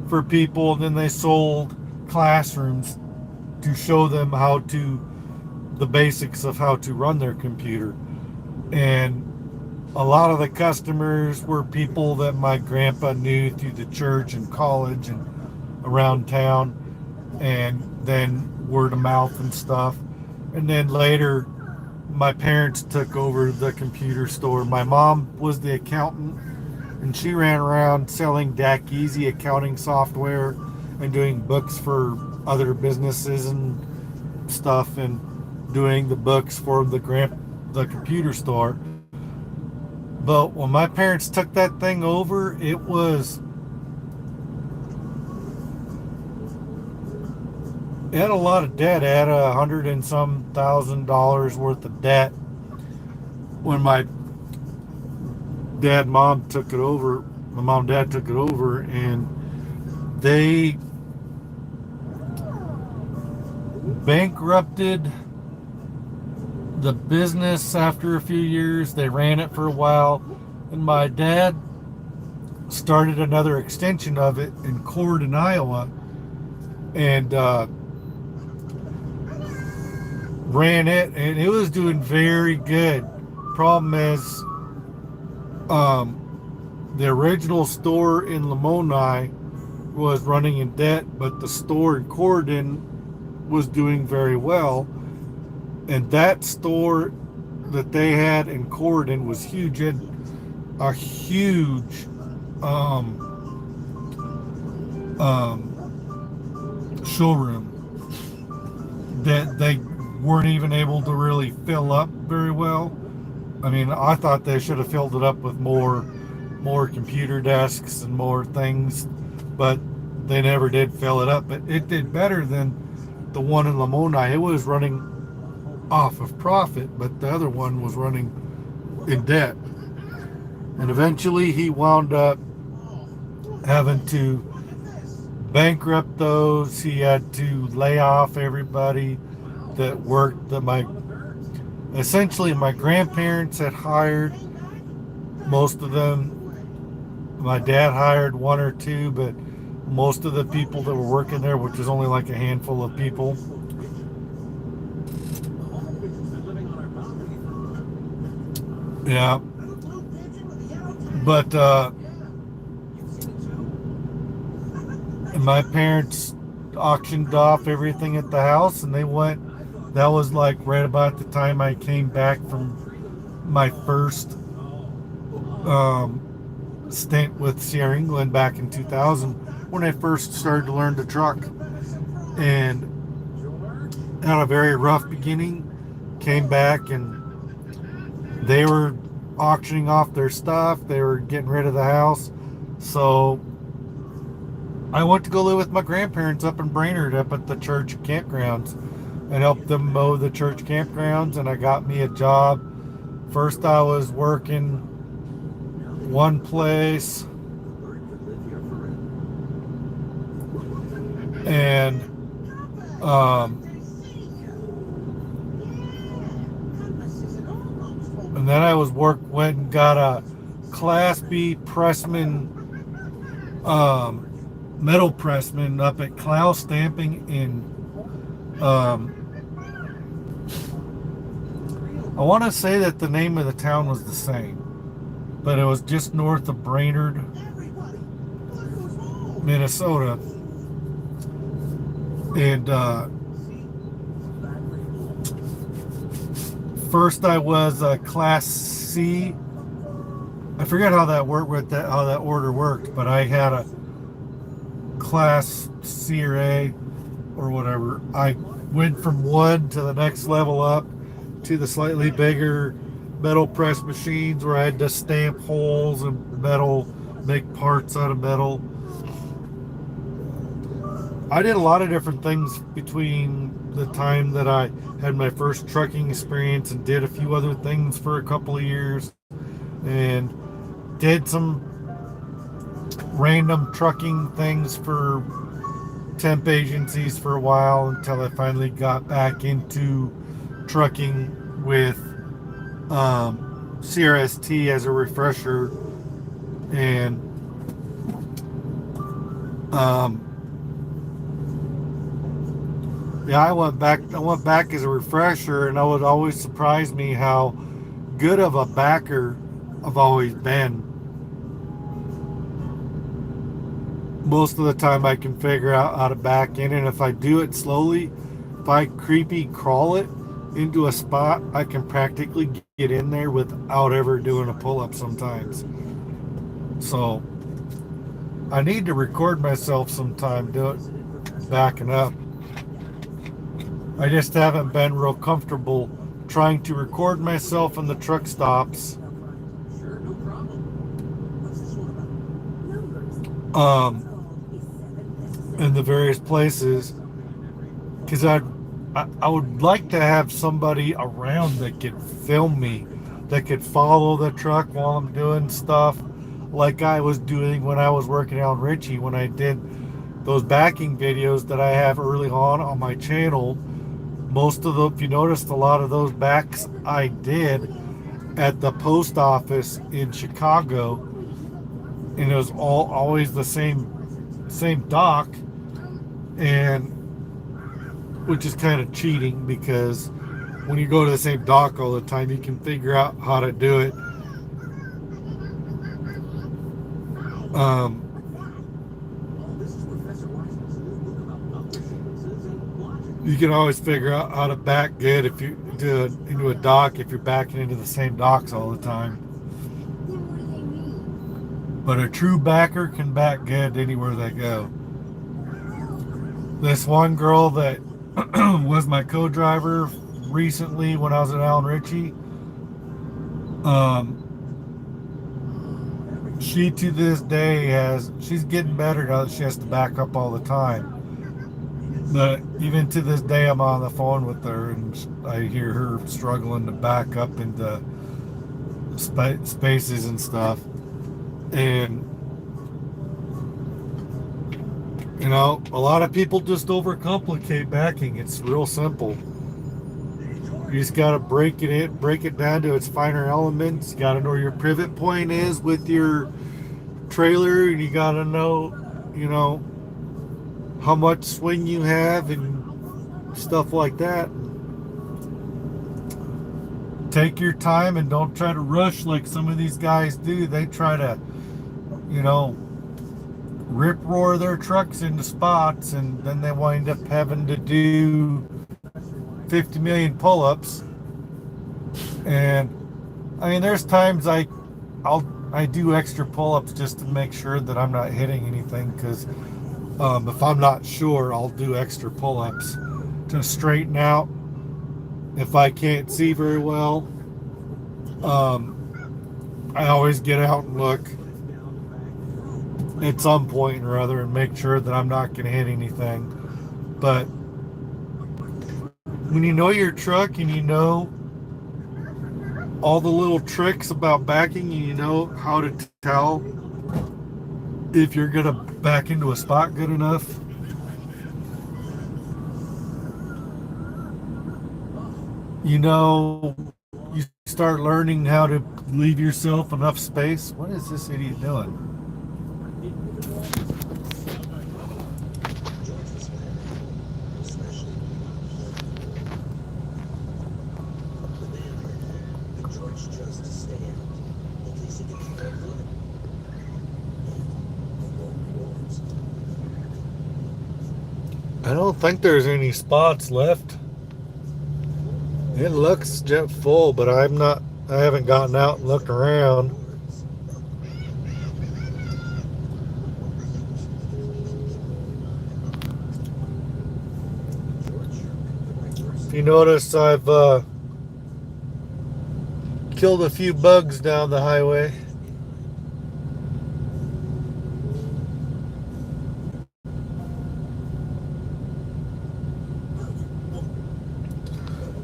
for people, and then they sold classrooms to show them the basics of how to run their computer. And a lot of the customers were people that my grandpa knew through the church and college and around town, and then word of mouth and stuff. And then later, my parents took over the computer store. My mom was the accountant, and she ran around selling DAC Easy accounting software and doing books for other businesses and stuff, and doing the books for the computer store. But when my parents took that thing over, it had a lot of debt. It had $100 and some thousand worth of debt when my mom and dad took it over, and they bankrupted the business after a few years. They ran it for a while, and my dad started another extension of it in Corydon, Iowa, and ran it, and it was doing very good. Problem is, the original store in Lamoni was running in debt, but the store in Corydon was doing very well. And that store that they had in Corydon was huge. It had a huge showroom that they weren't even able to really fill up very well. I mean, I thought they should have filled it up with more computer desks and more things, but they never did fill it up. But it did better than the one in Lamoni. It was running off of profit, but the other one was running in debt. And eventually he wound up having to bankrupt those. He had to lay off everybody that worked. That my Essentially, my grandparents had hired most of them. My dad hired one or two, but most of the people that were working there, which was only like a handful of people, yeah. But my parents auctioned off everything at the house, and they went. That was like right about the time I came back from my first um, stint with Sierra England back in 2000, when I first started to learn to truck, and had a very rough beginning. Came back and they were auctioning off their stuff. They were getting rid of the house, so I went to go live with my grandparents up in Brainerd, up at the church campgrounds, and helped them mow the church campgrounds. And I got me a job. First, I was working one place, and um, and then I went and got a Class B pressman, metal pressman up at Clow Stamping in, I want to say that the name of the town was the same, but it was just north of Brainerd, Minnesota. And first I was a Class C. I forget how that worked, how that order worked, but I had a Class C or A or whatever. I went from one to the next level up to the slightly bigger metal press machines, where I had to stamp holes in metal, make parts out of metal. I did a lot of different things between the time that I had my first trucking experience, and did a few other things for a couple of years, and did some random trucking things for temp agencies for a while, until I finally got back into trucking with CRST as a refresher. And yeah, I went back as a refresher, and it would always surprise me how good of a backer I've always been. Most of the time I can figure out how to back in, and if I do it slowly, if I creepy crawl it into a spot, I can practically get in there without ever doing a pull-up sometimes. So I need to record myself sometime backing up. I just haven't been real comfortable trying to record myself in the truck stops. In the various places, because I would like to have somebody around that could film me, that could follow the truck while I'm doing stuff, like I was doing when I was working out in Ritchie, when I did those backing videos that I have early on my channel. If you noticed, a lot of those backs I did at the post office in Chicago, and it was always the same dock, and which is kind of cheating, because when you go to the same dock all the time, you can figure out how to do it. You can always figure out how to back good if you do it into a dock, if you're backing into the same docks all the time. But a true backer can back good anywhere they go. This one girl that was my co-driver recently when I was at Allen Ritchie, she to this day she's getting better now that she has to back up all the time. But even to this day, I'm on the phone with her, and I hear her struggling to back up into spaces and stuff. And a lot of people just overcomplicate backing. It's real simple. You just gotta break it down to its finer elements. You gotta know where your pivot point is with your trailer, and you gotta know, you know, how much swing you have and stuff like that. Take your time and don't try to rush like some of these guys do. They try to, you know, rip roar their trucks into spots, and then they wind up having to do 50 million pull-ups. And I mean, there's times I do extra pull-ups just to make sure that I'm not hitting anything, because if I'm not sure, I'll do extra pull-ups to straighten out if I can't see very well. I always get out and look at some point or other and make sure that I'm not going to hit anything. But when you know your truck and you know all the little tricks about backing, and you know how to tell if you're going to back into a spot good enough, you know, you start learning how to leave yourself enough space. What is this idiot doing? I don't think there's any spots left. It looks jet full, but I haven't gotten out and looked around. If you notice, I've killed a few bugs down the highway.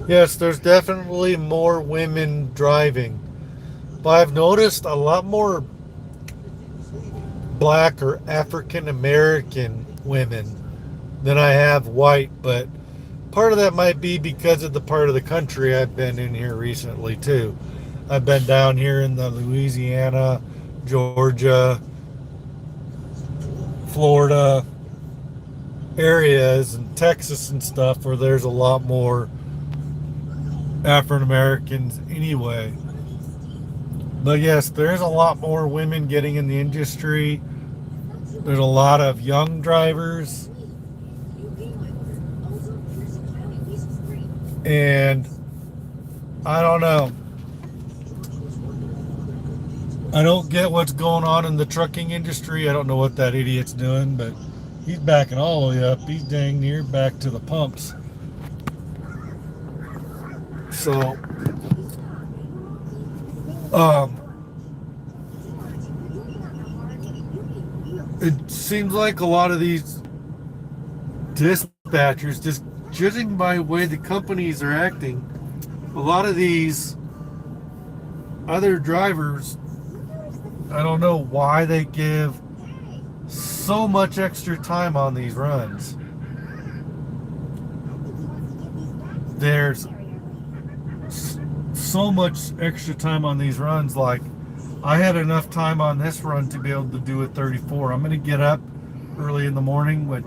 Yes, there's definitely more women driving, but I've noticed a lot more black or African American women than I have white. But part of that might be because of the part of the country I've been in here recently too. I've been down here in the Louisiana, Georgia, Florida areas, and Texas and stuff, where there's a lot more African Americans anyway. But yes, there's a lot more women getting in the industry. There's a lot of young drivers. And I don't know. I don't get what's going on in the trucking industry. I don't know what that idiot's doing, but he's backing all the way up. He's dang near back to the pumps. So, it seems like a lot of these dispatchers, just judging by the way the companies are acting, a lot of these other drivers, I don't know why they give so much extra time on these runs. There's so much extra time on these runs. Like, I had enough time on this run to be able to do a 34. I'm going to get up early in the morning, which,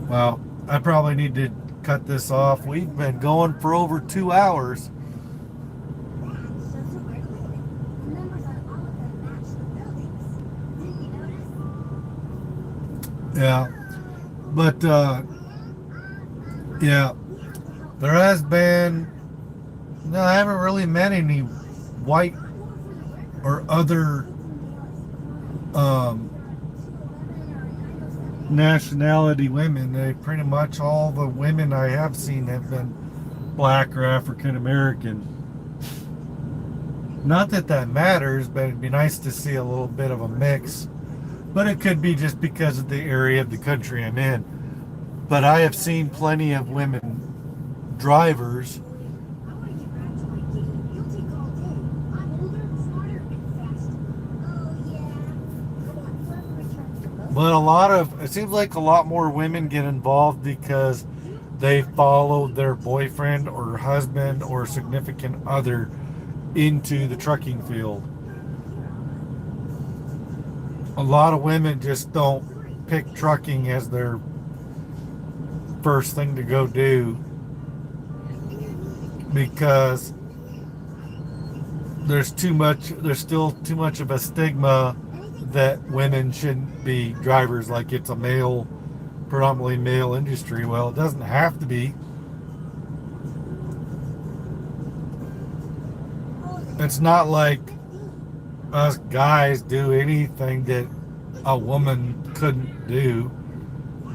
well, I probably need to cut this off. We've been going for over 2 hours. Yeah, but yeah, there has been, no, I haven't really met any white or other nationality women. They pretty much, all the women I have seen have been black or African American. Not that that matters, but it'd be nice to see a little bit of a mix. But it could be just because of the area of the country I'm in. But I have seen plenty of women drivers. But it seems like a lot more women get involved because they followed their boyfriend or husband or significant other into the trucking field. A lot of women just don't pick trucking as their first thing to go do because there's still too much of a stigma that women shouldn't be drivers, like it's a predominantly male industry. Well, it doesn't have to be. It's not like us guys do anything that a woman couldn't do.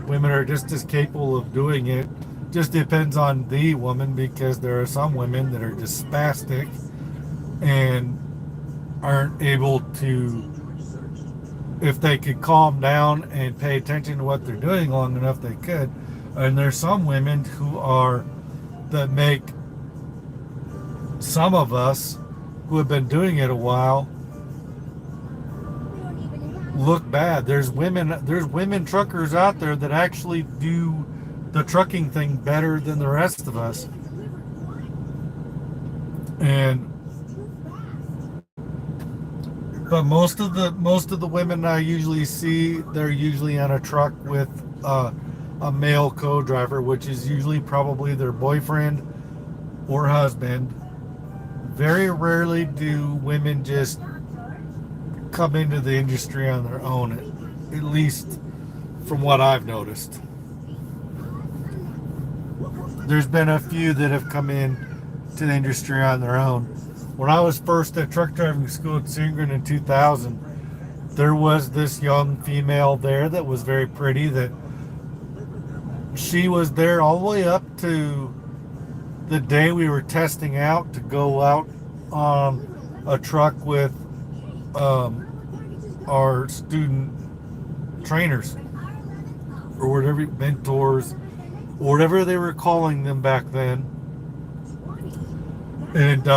Women are just as capable of doing it. Just depends on the woman, because there are some women that are just spastic and aren't able to, if they could calm down and pay attention to what they're doing long enough, they could. And there's some women that make some of us who have been doing it a while look bad. There's women truckers out there that actually do the trucking thing better than the rest of us. But most of the women I usually see, they're usually on a truck with a male co-driver, which is usually probably their boyfriend or husband. Very rarely do women just come into the industry on their own, at least from what I've noticed. There's been a few that have come in to the industry on their own. When I was first at truck driving school at Singren in 2000, there was this young female there that was very pretty, that she was there all the way up to the day we were testing out to go out on a truck with our student trainers, or whatever, mentors, or whatever they were calling them back then. And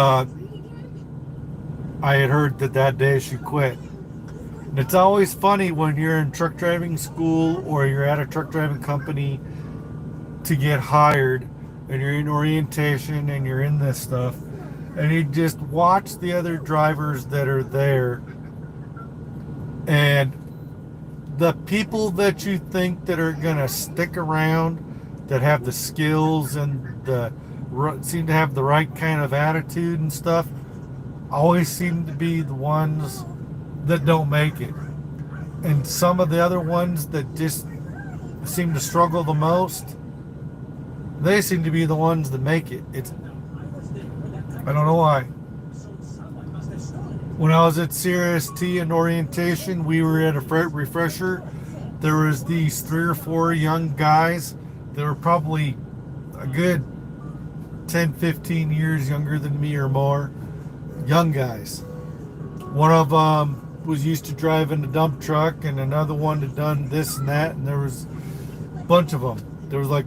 I had heard that day she quit. And it's always funny when you're in truck driving school or you're at a truck driving company to get hired, and you're in orientation and you're in this stuff, and you just watch the other drivers that are there, and the people that you think that are gonna stick around, that have the skills and seem to have the right kind of attitude and stuff, always seem to be the ones that don't make it. And some of the other ones that just seem to struggle the most, they seem to be the ones that make it. I don't know why. When I was at CRST in orientation, we were at a refresher. There was these 3 or 4 young guys that were probably a good 10, 15 years younger than me or more. Young guys. One of them was used to driving a dump truck, and another one had done this and that, and there was a bunch of them. There was like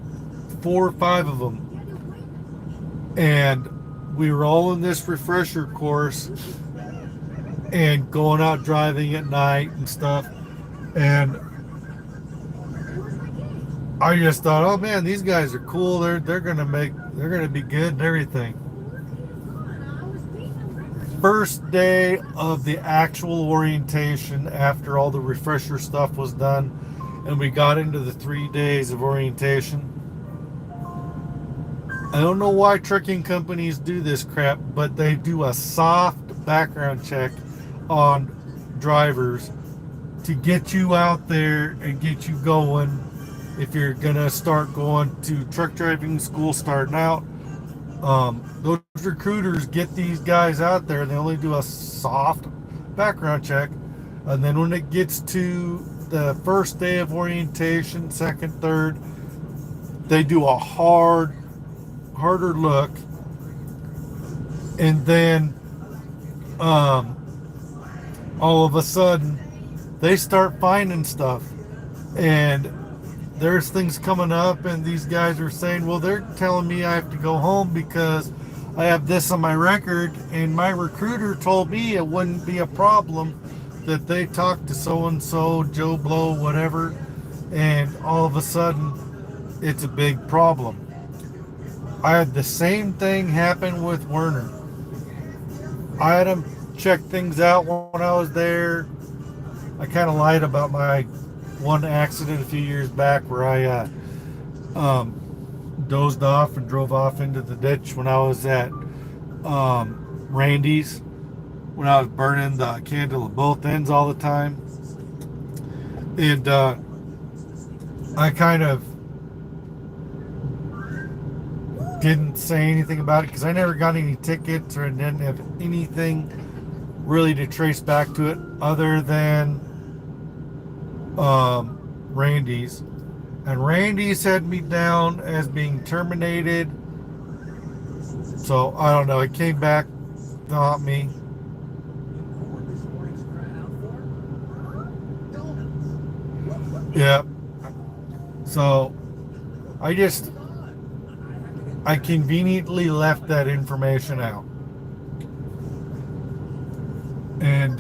4 or 5 of them. And we were all in this refresher course and going out driving at night and stuff. And I just thought, oh man, these guys are cool. They're gonna be good and everything. First day of the actual orientation, after all the refresher stuff was done, and we got into the 3 days of orientation. I don't know why trucking companies do this crap, but they do a soft background check on drivers to get you out there and get you going. If you're gonna start going to truck driving school starting out, those recruiters get these guys out there, and they only do a soft background check. And then when it gets to the first day of orientation, second, third, they do a harder look. And then all of a sudden they start finding stuff, and there's things coming up, and these guys are saying, well, they're telling me I have to go home because I have this on my record, and my recruiter told me it wouldn't be a problem, that they talked to so-and-so, Joe Blow, whatever, and all of a sudden it's a big problem. I had the same thing happen with Werner. I had him check things out when I was there. I kind of lied about my one accident a few years back where I dozed off and drove off into the ditch when I was at Randy's, when I was burning the candle at both ends all the time. And I kind of didn't say anything about it because I never got any tickets or didn't have anything really to trace back to it other than Randy's. And Randy's had me down as being terminated. So I don't know. It came back to haunt me. Yeah. So I conveniently left that information out. And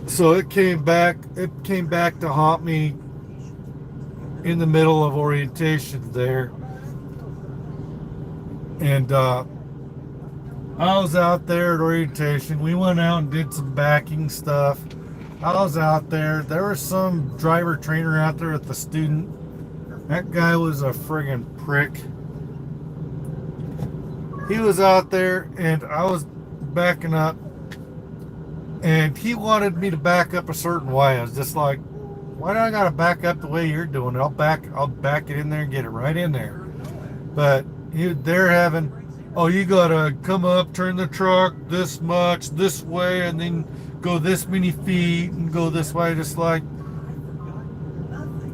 so it came back to haunt me in the middle of orientation there. And I was out there at orientation. We went out and did some backing stuff. I was out there. There was some driver trainer out there with the student. That guy was a friggin' prick. He was out there and I was backing up and he wanted me to back up a certain way. I was just like, why do I gotta back up the way you're doing it? I'll back it in there and get it right in there. But they're having, oh, you gotta come up, turn the truck this much, this way, and then go this many feet and go this way. Just like,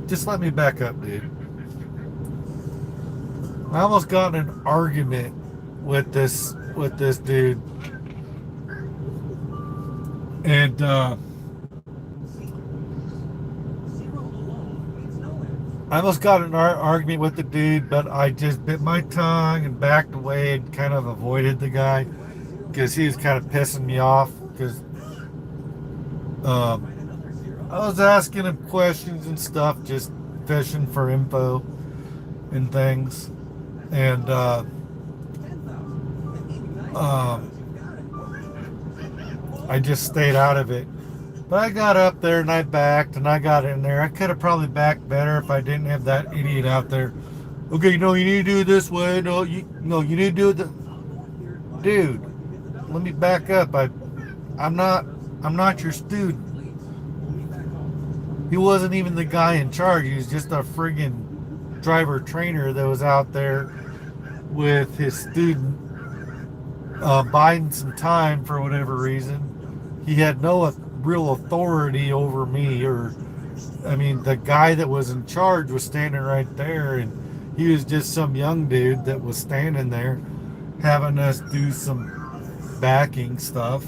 just let me back up, dude. I almost got in an argument with this dude. And I almost got in an argument with the dude, but I just bit my tongue and backed away and kind of avoided the guy because he was kind of pissing me off because I was asking him questions and stuff, just fishing for info and things. And I just stayed out of it. But I got up there and I backed and I got in there. I could have probably backed better if I didn't have that idiot out there. Okay, no, you need to do it this way. No, you need to do it. Dude, let me back up. I'm not your student. He wasn't even the guy in charge. He was just a friggin' driver trainer that was out there with his student biding some time for whatever reason. He had no real authority over me, or I mean, the guy that was in charge was standing right there, and he was just some young dude that was standing there having us do some backing stuff.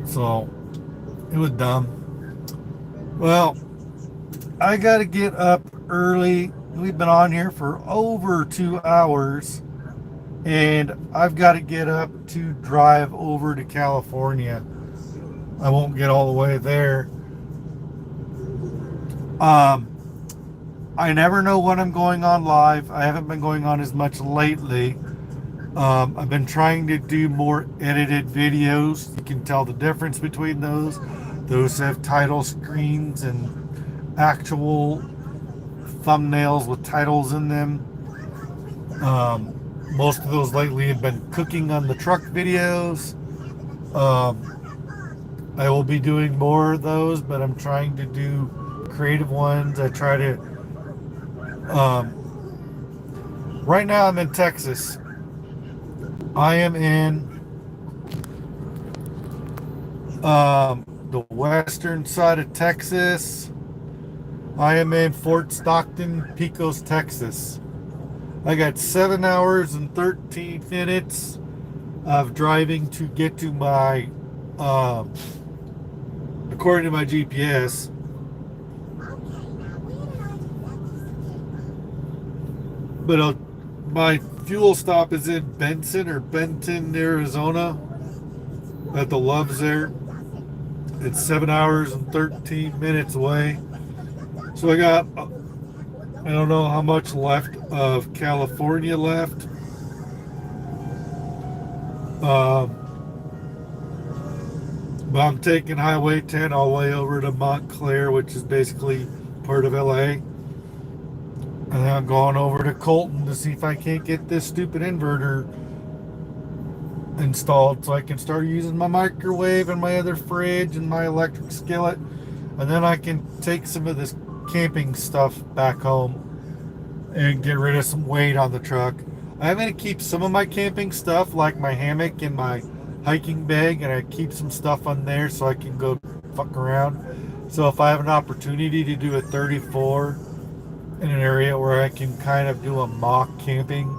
So it was dumb. Well, I gotta get up early. We've been on here for over 2 hours, and I've got to get up to drive over to California. I won't get all the way there. I never know when I'm going on live. I haven't been going on as much lately. I've been trying to do more edited videos. You can tell the difference between those. Those have title screens and actual thumbnails with titles in them. Most of those lately have been cooking on the truck videos. I will be doing more of those, but I'm trying to do creative ones. I try to right now I'm in Texas. I am in the western side of Texas. I am in Fort Stockton, Pecos, Texas. I got 7 hours and 13 minutes of driving to get to my, according to my GPS. But my fuel stop is in Benton, Arizona, at the Loves there. It's 7 hours and 13 minutes away. So I got I don't know how much left of California left. Um, but I'm taking Highway 10 all the way over to Montclair, which is basically part of LA. And then I'm going over to Colton to see if I can't get this stupid inverter installed so I can start using my microwave and my other fridge and my electric skillet. And then I can take some of this camping stuff back home and get rid of some weight on the truck. I'm going to keep some of my camping stuff like my hammock and my hiking bag, and I keep some stuff on there so I can go fuck around. So if I have an opportunity to do a 34 in an area where I can kind of do a mock camping,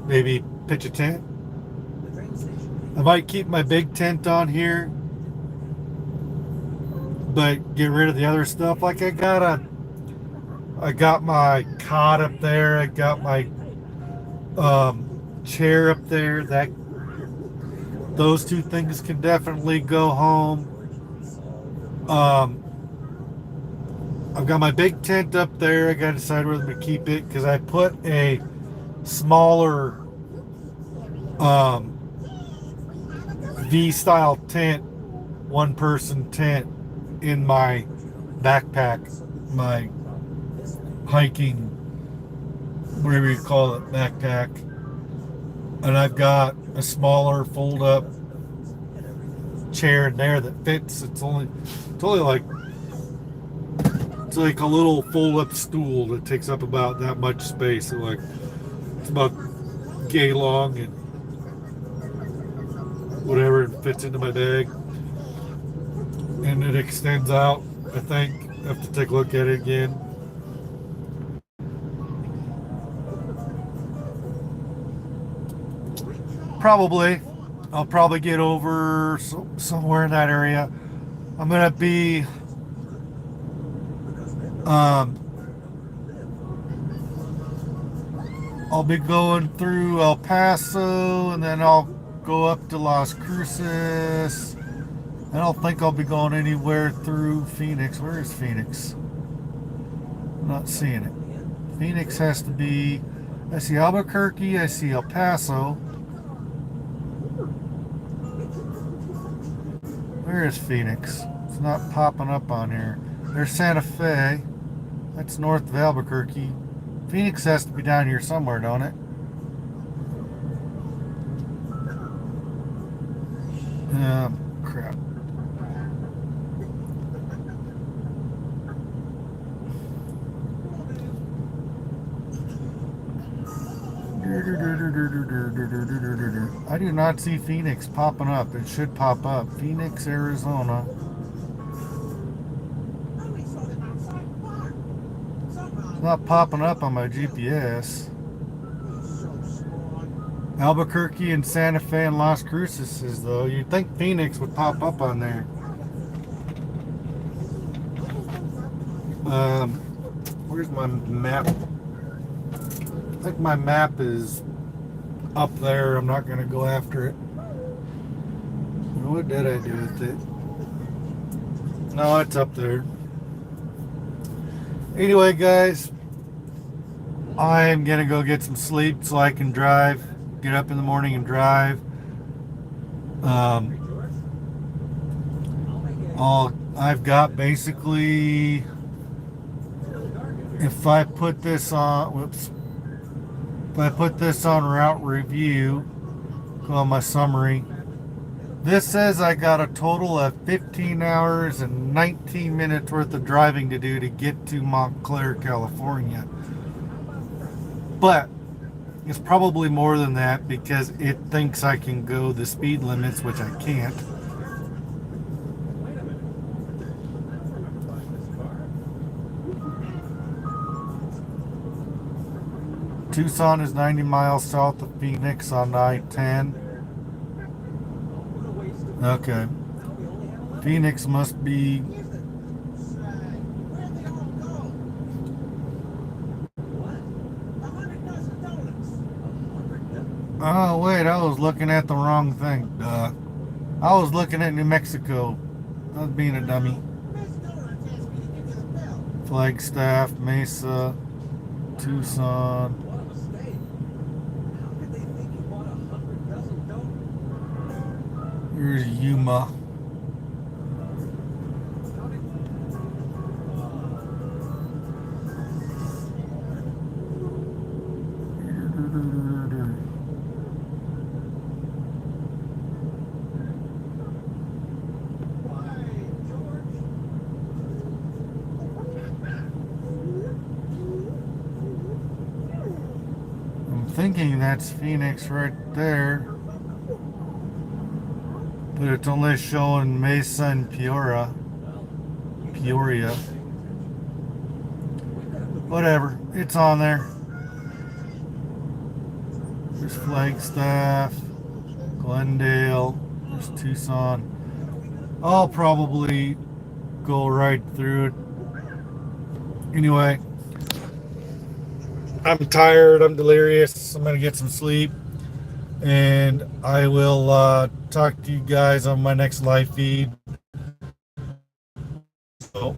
maybe pitch a tent, I might keep my big tent on here, but get rid of the other stuff. Like I got my cot up there. I got my chair up there. Those two things can definitely go home. I've got my big tent up there. I got to decide whether to keep it because I put a smaller V-style tent, one-person tent in my backpack, my hiking, whatever you call it, backpack. And I've got a smaller fold-up chair in there that fits. It's like a little fold-up stool that takes up about that much space. It's about yay long and whatever, it fits into my bag. And it extends out, I think. I have to take a look at it again. I'll probably get over somewhere in that area. I'm gonna be I'll be going through El Paso, and then I'll go up to Las Cruces. I don't think I'll be going anywhere through Phoenix. Where is Phoenix? I'm not seeing it. Phoenix has to be, I see Albuquerque, I see El Paso. Where is Phoenix? It's not popping up on here. There's Santa Fe. That's north of Albuquerque. Phoenix has to be down here somewhere, don't it? Crap. I do not see Phoenix popping up. It should pop up. Phoenix, Arizona. It's not popping up on my GPS. Albuquerque and Santa Fe and Las Cruces, though. You'd think Phoenix would pop up on there. Where's my map? I think my map is up there. I'm not going to go after it. What did I do with it? No, it's up there. Anyway, guys, I'm going to go get some sleep so I can drive. Get up in the morning and drive. I've got basically, if I put this on, if I put this on route review, go on my summary, this says I got a total of 15 hours and 19 minutes worth of driving to do to get to Montclair, California. But it's probably more than that because it thinks I can go the speed limits, which I can't. Tucson is 90 miles south of Phoenix on I-10. Okay. Phoenix must be... Oh, wait, I was looking at the wrong thing. Duh. I was looking at New Mexico. I was being a dummy. Flagstaff, Mesa. Tucson. Here's Yuma. I'm thinking that's Phoenix right there, but it's only showing Mesa and Peoria. Whatever, it's on there. There's Flagstaff, Glendale, there's Tucson. I'll probably go right through it. Anyway, I'm tired, I'm delirious, I'm gonna get some sleep, and I will talk to you guys on my next live feed. So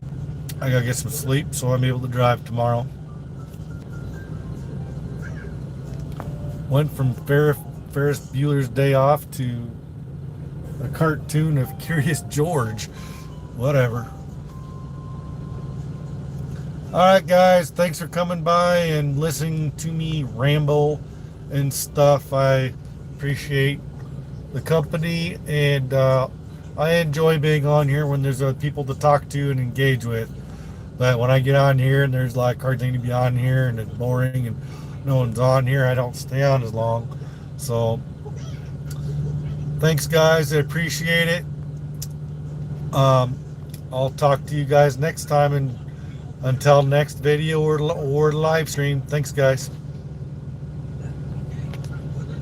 I gotta get some sleep so I'm able to drive tomorrow. Went from Ferris Bueller's Day Off to a cartoon of Curious George. Whatever. Alright guys, thanks for coming by and listening to me ramble and stuff. I appreciate the company, and I enjoy being on here when there's people to talk to and engage with. But when I get on here and there's like hardly anybody on here and it's boring and no one's on here, I don't stay on as long. So thanks guys, I appreciate it. I'll talk to you guys next time, and until next video or live stream, thanks guys.